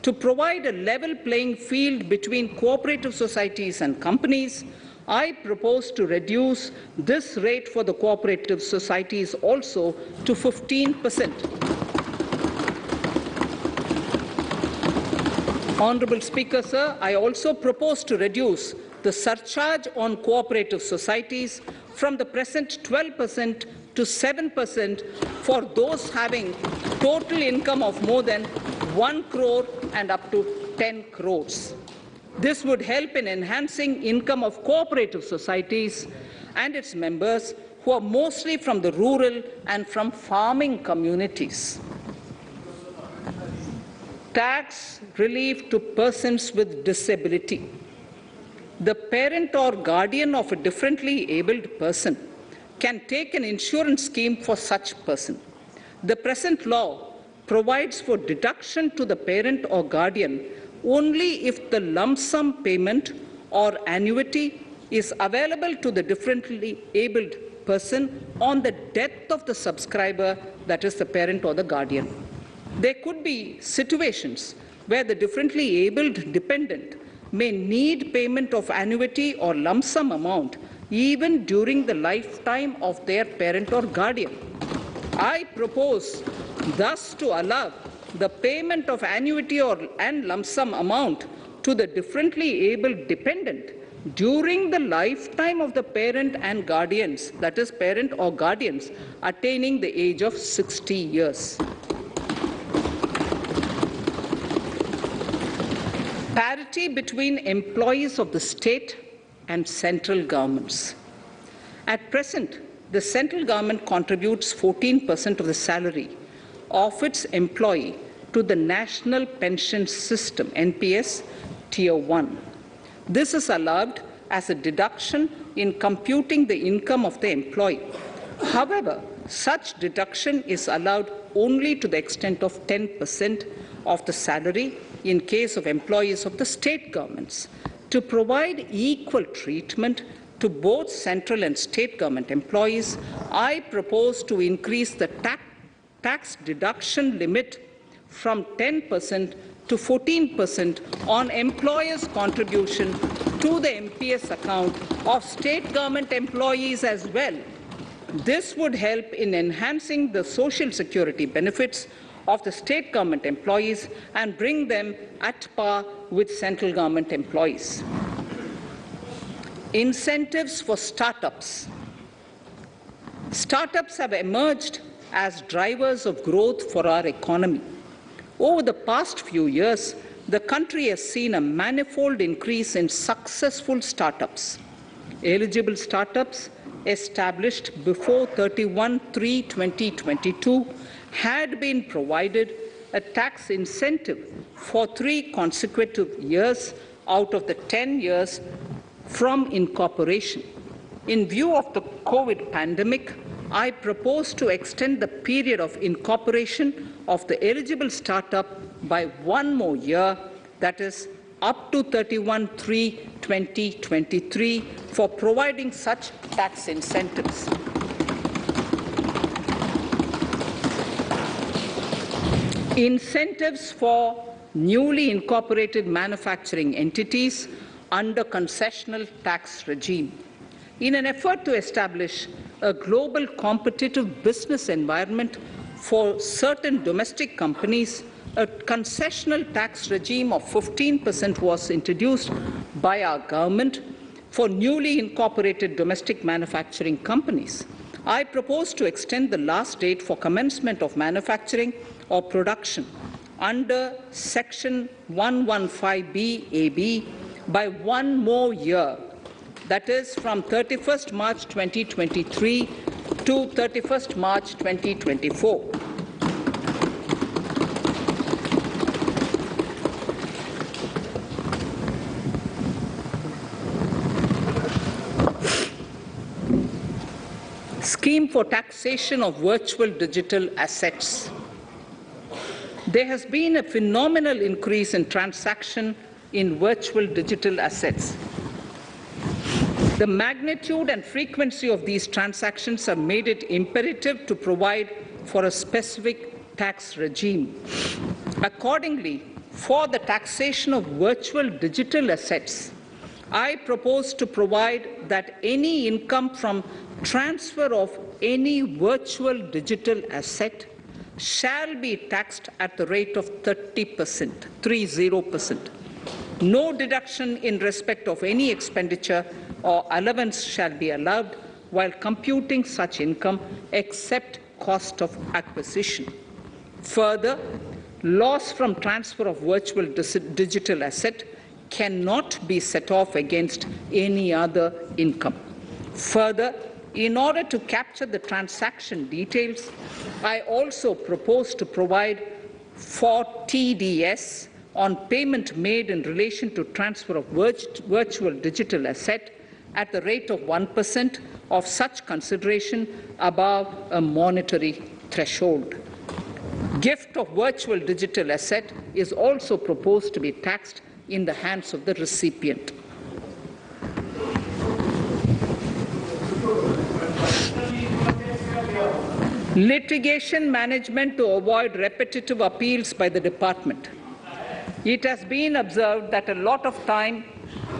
To provide a level playing field between cooperative societies and companies, I propose to reduce this rate for the cooperative societies also to 15%. Honourable Speaker, sir, I also propose to reduce the surcharge on cooperative societies from the present 12% to 7% for those having total income of more than 1 crore and up to 10 crores. This would help in enhancing income of cooperative societies and its members who are mostly from the rural and from farming communities. Tax relief to persons with disability. The parent or guardian of a differently abled person can take an insurance scheme for such person. The present law provides for deduction to the parent or guardian only if the lump sum payment or annuity is available to the differently abled person on the death of the subscriber, that is the parent or the guardian. There could be situations where the differently abled dependent may need payment of annuity or lump sum amount even during the lifetime of their parent or guardian. I propose thus to allow the payment of annuity and lump sum amount to the differently abled dependent during the lifetime of the parent and guardians, that is parent or guardians, attaining the age of 60 years. Parity between employees of the state and central governments. At present, the central government contributes 14% of the salary, of its employee to the National Pension System, NPS, Tier 1. This is allowed as a deduction in computing the income of the employee. However, such deduction is allowed only to the extent of 10% of the salary in case of employees of the state governments. To provide equal treatment to both central and state government employees, I propose to increase the tax deduction limit from 10% to 14% on employers' contribution to the MPS account of state government employees as well. This would help in enhancing the social security benefits of the state government employees and bring them at par with central government employees. Incentives for startups. Startups have emerged as drivers of growth for our economy. Over the past few years, the country has seen a manifold increase in successful startups. Eligible startups established before 31/3/2022 had been provided a tax incentive for 3 consecutive years out of the 10 years from incorporation. In view of the COVID pandemic, I propose to extend the period of incorporation of the eligible startup by 1 more year, that is, up to 31/3/2023, for providing such tax incentives. Incentives for newly incorporated manufacturing entities under concessional tax regime. In an effort to establish a global competitive business environment for certain domestic companies, a concessional tax regime of 15% was introduced by our government for newly incorporated domestic manufacturing companies. I propose to extend the last date for commencement of manufacturing or production under Section 115B(ab) by 1 more year, that is from 31st March 2023 to 31st March 2024. Scheme for taxation of virtual digital assets. There has been a phenomenal increase in transaction in virtual digital assets. The magnitude and frequency of these transactions have made it imperative to provide for a specific tax regime. Accordingly, for the taxation of virtual digital assets, I propose to provide that any income from transfer of any virtual digital asset shall be taxed at the rate of 30%, 30%. No deduction in respect of any expenditure or allowance shall be allowed while computing such income except cost of acquisition. Further, loss from transfer of virtual digital asset cannot be set off against any other income. Further, in order to capture the transaction details, I also propose to provide for TDS on payment made in relation to transfer of virtual digital asset at the rate of 1% of such consideration above a monetary threshold. Gift of virtual digital asset is also proposed to be taxed in the hands of the recipient. Litigation management to avoid repetitive appeals by the department. It has been observed that a lot of time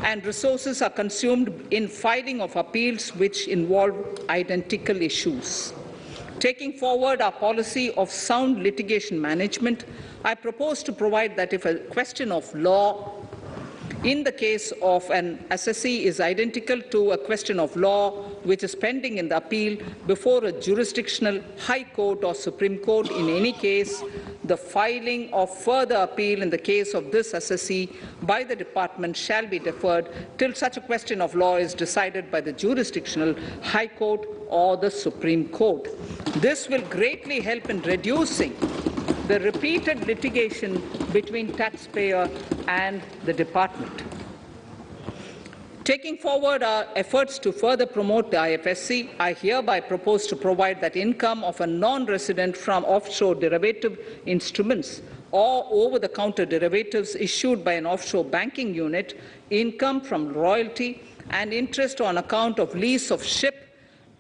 and resources are consumed in filing of appeals which involve identical issues. Taking forward our policy of sound litigation management, I propose to provide that if a question of law in the case of an assessee is identical to a question of law which is pending in the appeal before a jurisdictional high court or Supreme Court, in any case, the filing of further appeal in the case of this assessee by the department shall be deferred till such a question of law is decided by the jurisdictional high court or the Supreme Court. This will greatly help in reducing the repeated litigation between taxpayer and the department. Taking forward our efforts to further promote the IFSC, I hereby propose to provide that income of a non-resident from offshore derivative instruments or over-the-counter derivatives issued by an offshore banking unit, income from royalty and interest on account of lease of ship,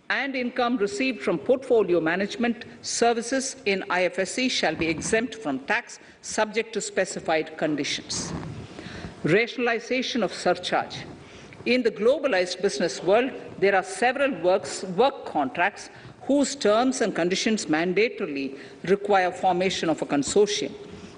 and income received from portfolio management services in IFSC shall be exempt from tax subject to specified conditions. Rationalization of surcharge. In the globalized business world, there are several work contracts whose terms and conditions mandatorily require formation of a consortium.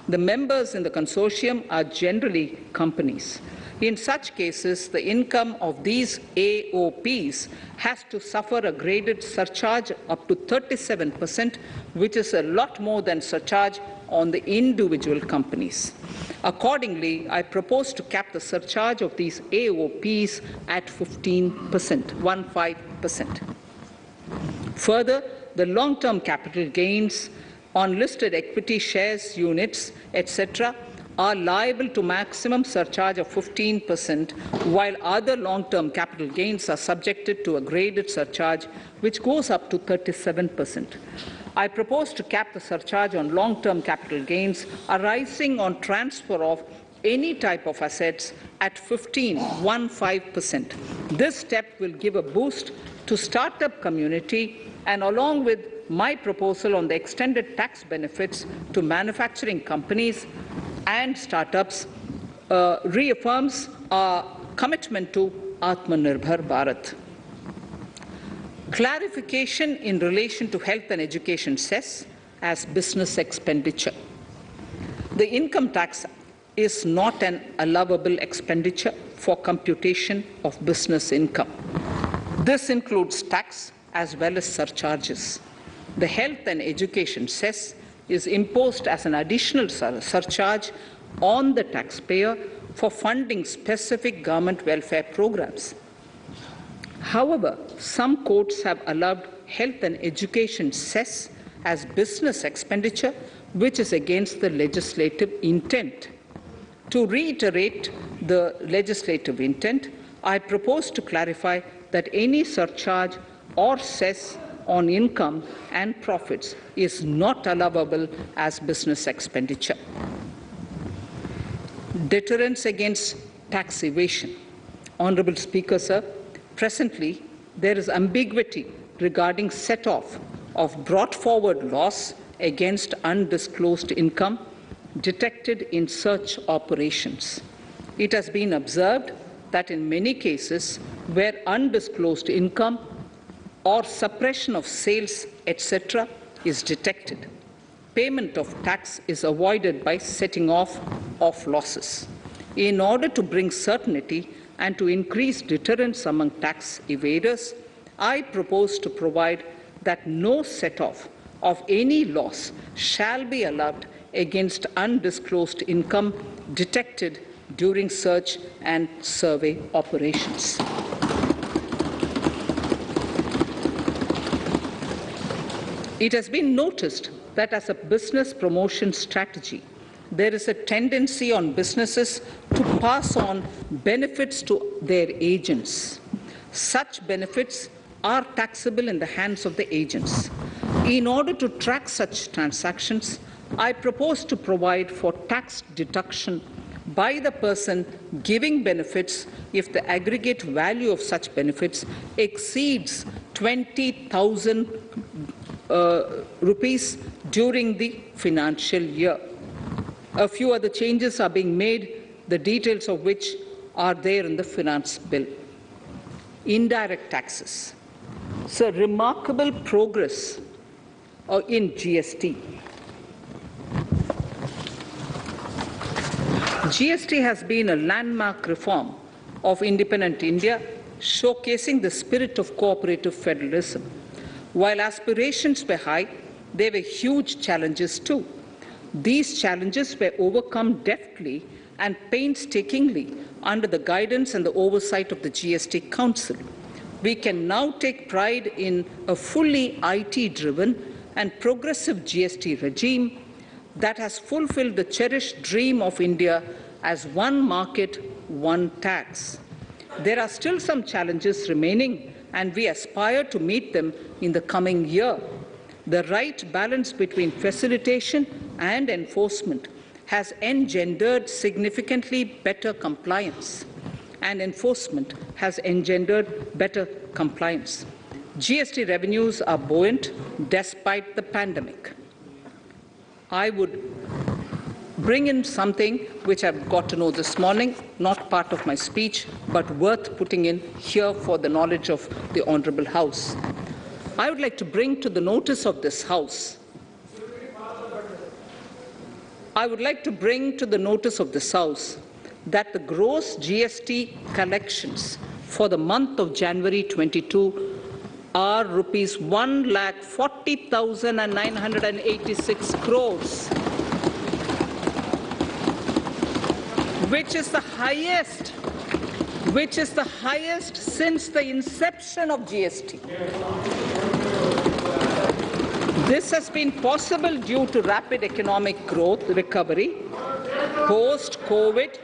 The members in the consortium are generally companies. In such cases, the income of these AOPs has to suffer a graded surcharge up to 37%, which is a lot more than surcharge on the individual companies. Accordingly, I propose to cap the surcharge of these AOPs at 15%. Further, the long-term capital gains on listed equity shares, units, etc., are liable to maximum surcharge of 15%, while other long-term capital gains are subjected to a graded surcharge, which goes up to 37%. I propose to cap the surcharge on long-term capital gains arising on transfer of any type of assets at 15%. This step will give a boost to startup community, and along with my proposal on the extended tax benefits to manufacturing companies and startups, reaffirms our commitment to Atmanirbhar Bharat. Clarification in relation to health and education cess as business expenditure. The income tax is not an allowable expenditure for computation of business income. This includes tax as well as surcharges. The health and education cess is imposed as an additional surcharge on the taxpayer for funding specific government welfare programs. However, some courts have allowed health and education cess as business expenditure, which is against the legislative intent. To reiterate the legislative intent, I propose to clarify that any surcharge or cess on income and profits is not allowable as business expenditure. Deterrence against tax evasion. Honourable Speaker, sir, presently there is ambiguity regarding set-off of brought forward loss against undisclosed income detected in search operations. It has been observed that in many cases where undisclosed income or suppression of sales, etc., is detected, payment of tax is avoided by setting off of losses. In order to bring certainty and to increase deterrence among tax evaders, I propose to provide that no set-off of any loss shall be allowed against undisclosed income detected during search and survey operations. It has been noticed that as a business promotion strategy, there is a tendency on businesses to pass on benefits to their agents. Such benefits are taxable in the hands of the agents. In order to track such transactions, I propose to provide for tax deduction by the person giving benefits if the aggregate value of such benefits exceeds 20,000 rupees during the financial year. A few other changes are being made, the details of which are there in the finance bill. Indirect taxes. So remarkable progress in GST. GST has been a landmark reform of independent India, showcasing the spirit of cooperative federalism. While aspirations were high, there were huge challenges too. These challenges were overcome deftly and painstakingly under the guidance and the oversight of the GST Council. We can now take pride in a fully IT-driven and progressive GST regime, that has fulfilled the cherished dream of India as one market, one tax. There are still some challenges remaining, and we aspire to meet them in the coming year. The right balance between facilitation and enforcement has engendered significantly better compliance, and enforcement has engendered better compliance. GST revenues are buoyant despite the pandemic. I would bring in something which I've got to know this morning, not part of my speech, but worth putting in here for the knowledge of the Honourable House. I would like to bring to the notice of this House that the gross GST collections for the month of January 22 are rupees 1,40,986 crores, which is the highest since the inception of GST. This has been possible due to rapid economic growth, recovery, post-COVID,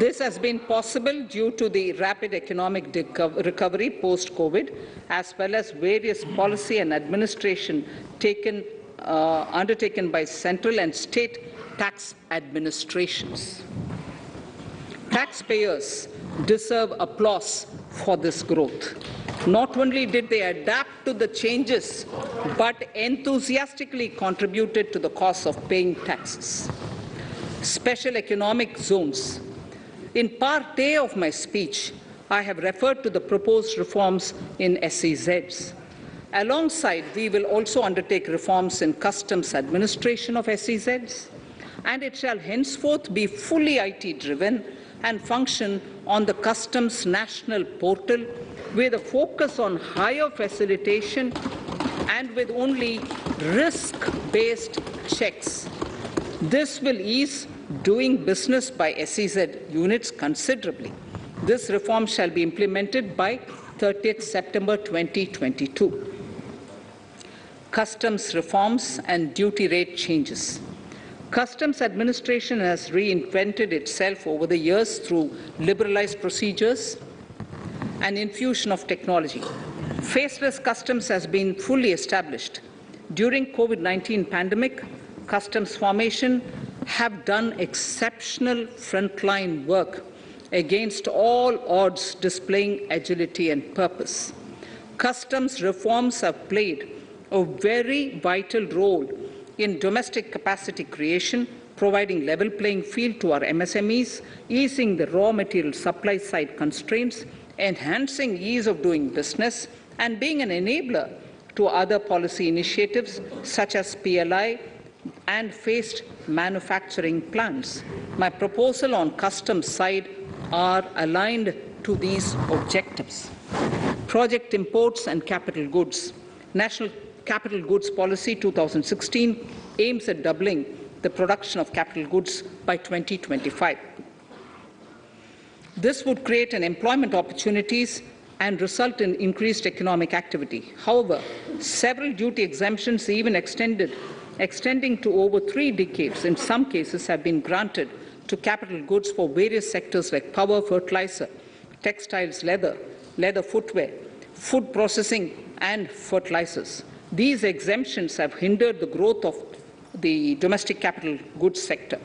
This has been possible due to the rapid economic recovery post-COVID, as well as various policy and administration undertaken by central and state tax administrations. Taxpayers deserve applause for this growth. Not only did they adapt to the changes, but enthusiastically contributed to the cost of paying taxes. Special economic zones. In Part A of my speech, I have referred to the proposed reforms in SEZs. Alongside, we will also undertake reforms in customs administration of SEZs, and it shall henceforth be fully IT-driven and function on the customs national portal with a focus on higher facilitation and with only risk-based checks. This will ease doing business by SEZ units considerably. This reform shall be implemented by 30th September 2022. Customs reforms and duty rate changes. Customs administration has reinvented itself over the years through liberalized procedures and infusion of technology. Faceless customs has been fully established. During COVID-19 pandemic, customs formation have done exceptional frontline work against all odds, displaying agility and purpose. Customs reforms have played a very vital role in domestic capacity creation, providing level playing field to our MSMEs, easing the raw material supply side constraints, enhancing ease of doing business, and being an enabler to other policy initiatives such as PLI and phased manufacturing plans. My proposal on customs side are aligned to these objectives. Project imports and capital goods. National Capital Goods Policy 2016 aims at doubling the production of capital goods by 2025. This would create an employment opportunities and result in increased economic activity. However, several duty exemptions, even extending to over 3 decades, in some cases have been granted to capital goods for various sectors like power, fertilizer, textiles, leather footwear, food processing, and fertilizers. These exemptions have hindered the growth of the domestic capital goods sector.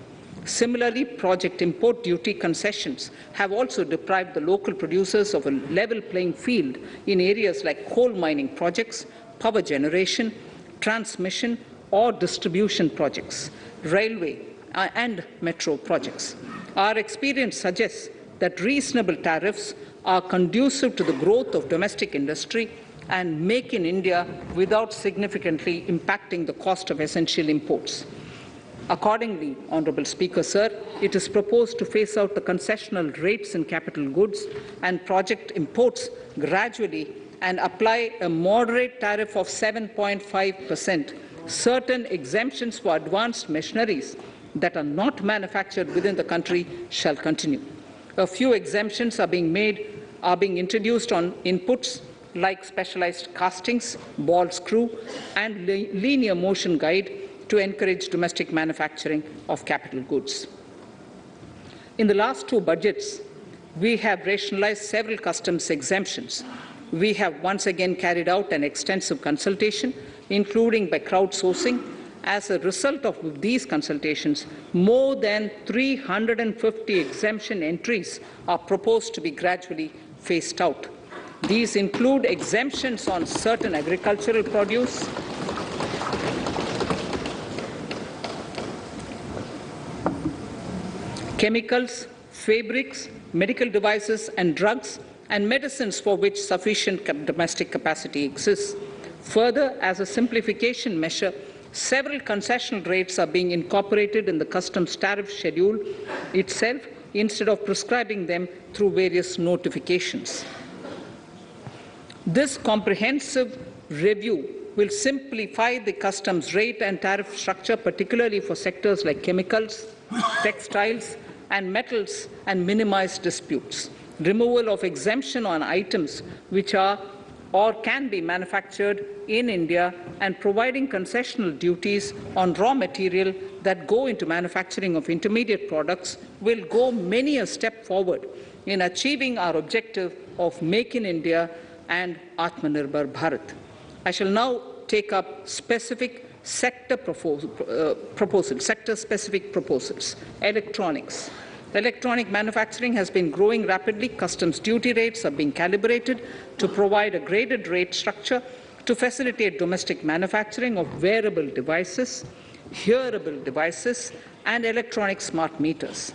Similarly, project import duty concessions have also deprived the local producers of a level playing field in areas like coal mining projects, power generation, transmission, or distribution projects, railway and metro projects. Our experience suggests that reasonable tariffs are conducive to the growth of domestic industry and make in India without significantly impacting the cost of essential imports. Accordingly, Honourable Speaker, Sir, it is proposed to phase out the concessional rates in capital goods and project imports gradually and apply a moderate tariff of 7.5%. Certain exemptions for advanced machineries that are not manufactured within the country shall continue. A few exemptions are being made are being introduced on inputs like specialized castings, ball screw, and linear motion guide to encourage domestic manufacturing of capital goods. In the last two budgets, we have rationalized several customs exemptions. We have once again carried out an extensive consultation, including by crowdsourcing. As a result of these consultations, more than 350 exemption entries are proposed to be gradually phased out. These include exemptions on certain agricultural produce, chemicals, fabrics, medical devices and drugs, and medicines for which sufficient domestic capacity exists. Further, as a simplification measure, several concessional rates are being incorporated in the customs tariff schedule itself instead of prescribing them through various notifications. This comprehensive review will simplify the customs rate and tariff structure, particularly for sectors like chemicals, textiles, and metals, and minimize disputes. Removal of exemption on items which are or can be manufactured in India, and providing concessional duties on raw material that go into manufacturing of intermediate products will go many a step forward in achieving our objective of Make in India and Atmanirbhar Bharat. I shall now take up specific sector-specific proposals. Electronics. Electronic manufacturing has been growing rapidly. Customs duty rates are being calibrated to provide a graded rate structure to facilitate domestic manufacturing of wearable devices, hearable devices, and electronic smart meters.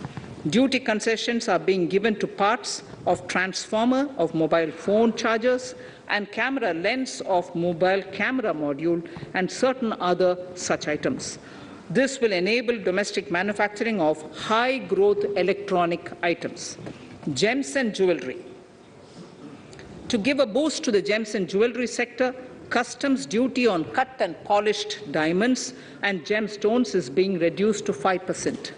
Duty concessions are being given to parts of transformer of mobile phone chargers and camera lens of mobile camera module and certain other such items. This will enable domestic manufacturing of high-growth electronic items. Gems and jewelry. To give a boost to the gems and jewelry sector, customs duty on cut and polished diamonds and gemstones is being reduced to 5%.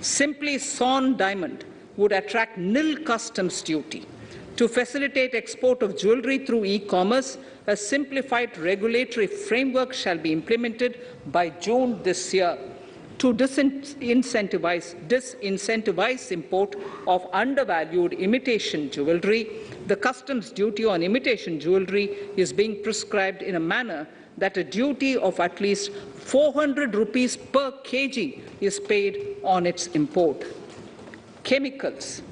Simply sawn diamond would attract nil customs duty. To facilitate export of jewelry through e-commerce, a simplified regulatory framework shall be implemented by June this year. To disincentivize import of undervalued imitation jewelry, the customs duty on imitation jewelry is being prescribed in a manner that a duty of at least 400 rupees per kg is paid on its import. Chemicals.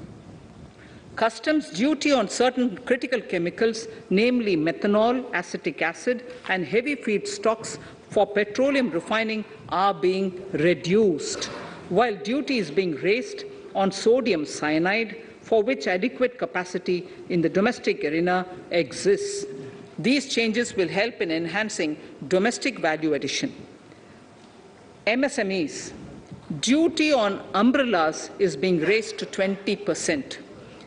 Customs duty on certain critical chemicals, namely methanol, acetic acid, and heavy feedstocks for petroleum refining, are being reduced, while duty is being raised on sodium cyanide, for which adequate capacity in the domestic arena exists. These changes will help in enhancing domestic value addition. MSMEs. Duty on umbrellas is being raised to 20%.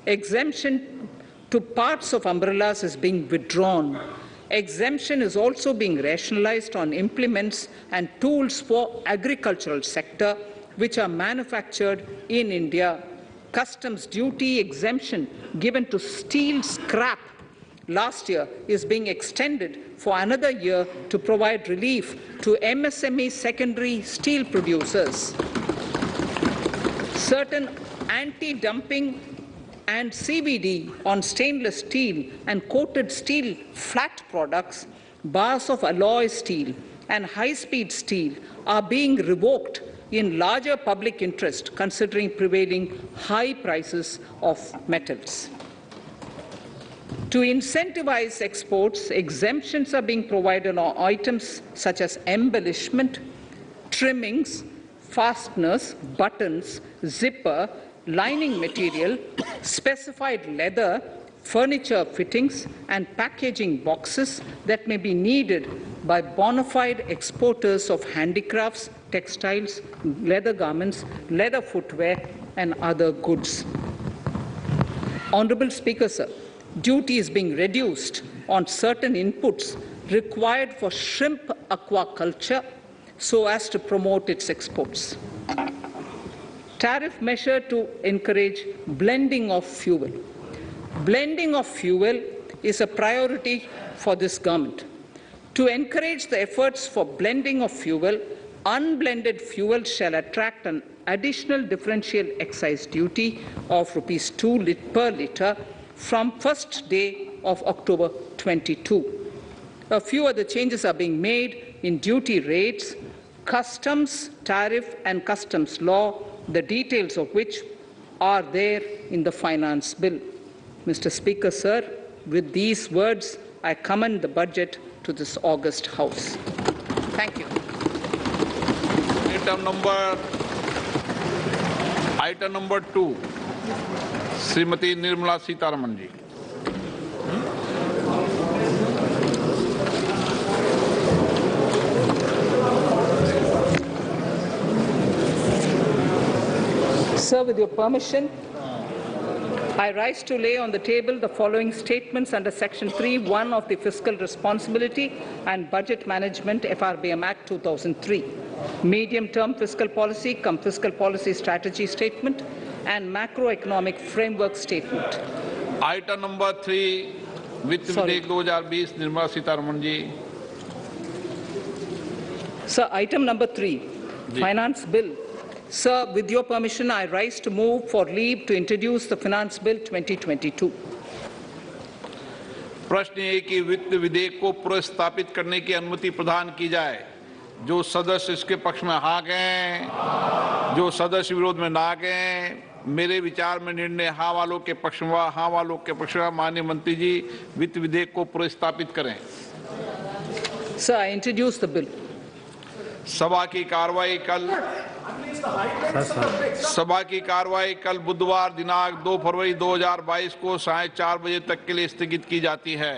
Exemption to parts of umbrellas is being withdrawn. Exemption is also being rationalized on implements and tools for agricultural sector which are manufactured in India. Customs duty exemption given to steel scrap last year is being extended for another year to provide relief to MSME secondary steel producers. Certain anti-dumping and CVD on stainless steel and coated steel flat products, bars of alloy steel and high-speed steel are being revoked in larger public interest considering prevailing high prices of metals. To incentivize exports, exemptions are being provided on items such as embellishment, trimmings, fasteners, buttons, zipper, lining material, specified leather, furniture fittings, and packaging boxes that may be needed by bona fide exporters of handicrafts, textiles, leather garments, leather footwear, and other goods. Honourable Speaker, sir, duty is being reduced on certain inputs required for shrimp aquaculture so as to promote its exports. Tariff measure to encourage blending of fuel. Blending of fuel is a priority for this government. To encourage the efforts for blending of fuel, unblended fuel shall attract an additional differential excise duty of ₹2 per litre from first day of October 22. A few other changes are being made in duty rates, customs, tariff and customs law, the details of which are there in the finance bill. Mr. Speaker, sir, with these words, I commend the budget to this august House. Thank you. Item number 2, Srimati Nirmala Sitharaman ji. Sir, with your permission, I rise to lay on the table the following statements under Section 3(1) of the Fiscal Responsibility and Budget Management FRBM Act 2003. Medium-term fiscal policy cum fiscal policy strategy statement and macroeconomic framework statement. Item number 3, Vitt Videk 2020, Nirmala Sitharaman ji. Sir, item number 3, Finance Bill. Sir, with your permission, I rise to move for leave to introduce the Finance Bill 2022. प्रश्न ये कि वित्त विधेयक को पुनर्स्थापित करने की अनुमति प्रदान की जाए। जो सदस्य इसके पक्ष में हाँ कहें, जो सदस्य विरोध में ना कहें। मेरे विचार में निर्णय हाँ वालों के पक्ष में, हाँ वालों के पक्ष में। माननीय मंत्री जी, वित्त विधेयक को पुनर्स्थापित करें। Sir, I introduce the bill. सभा की कार्रवाई कल बुधवार दिनांक 2 फरवरी 2022 को 4:30 बजे तक के लिए स्थगित की जाती है।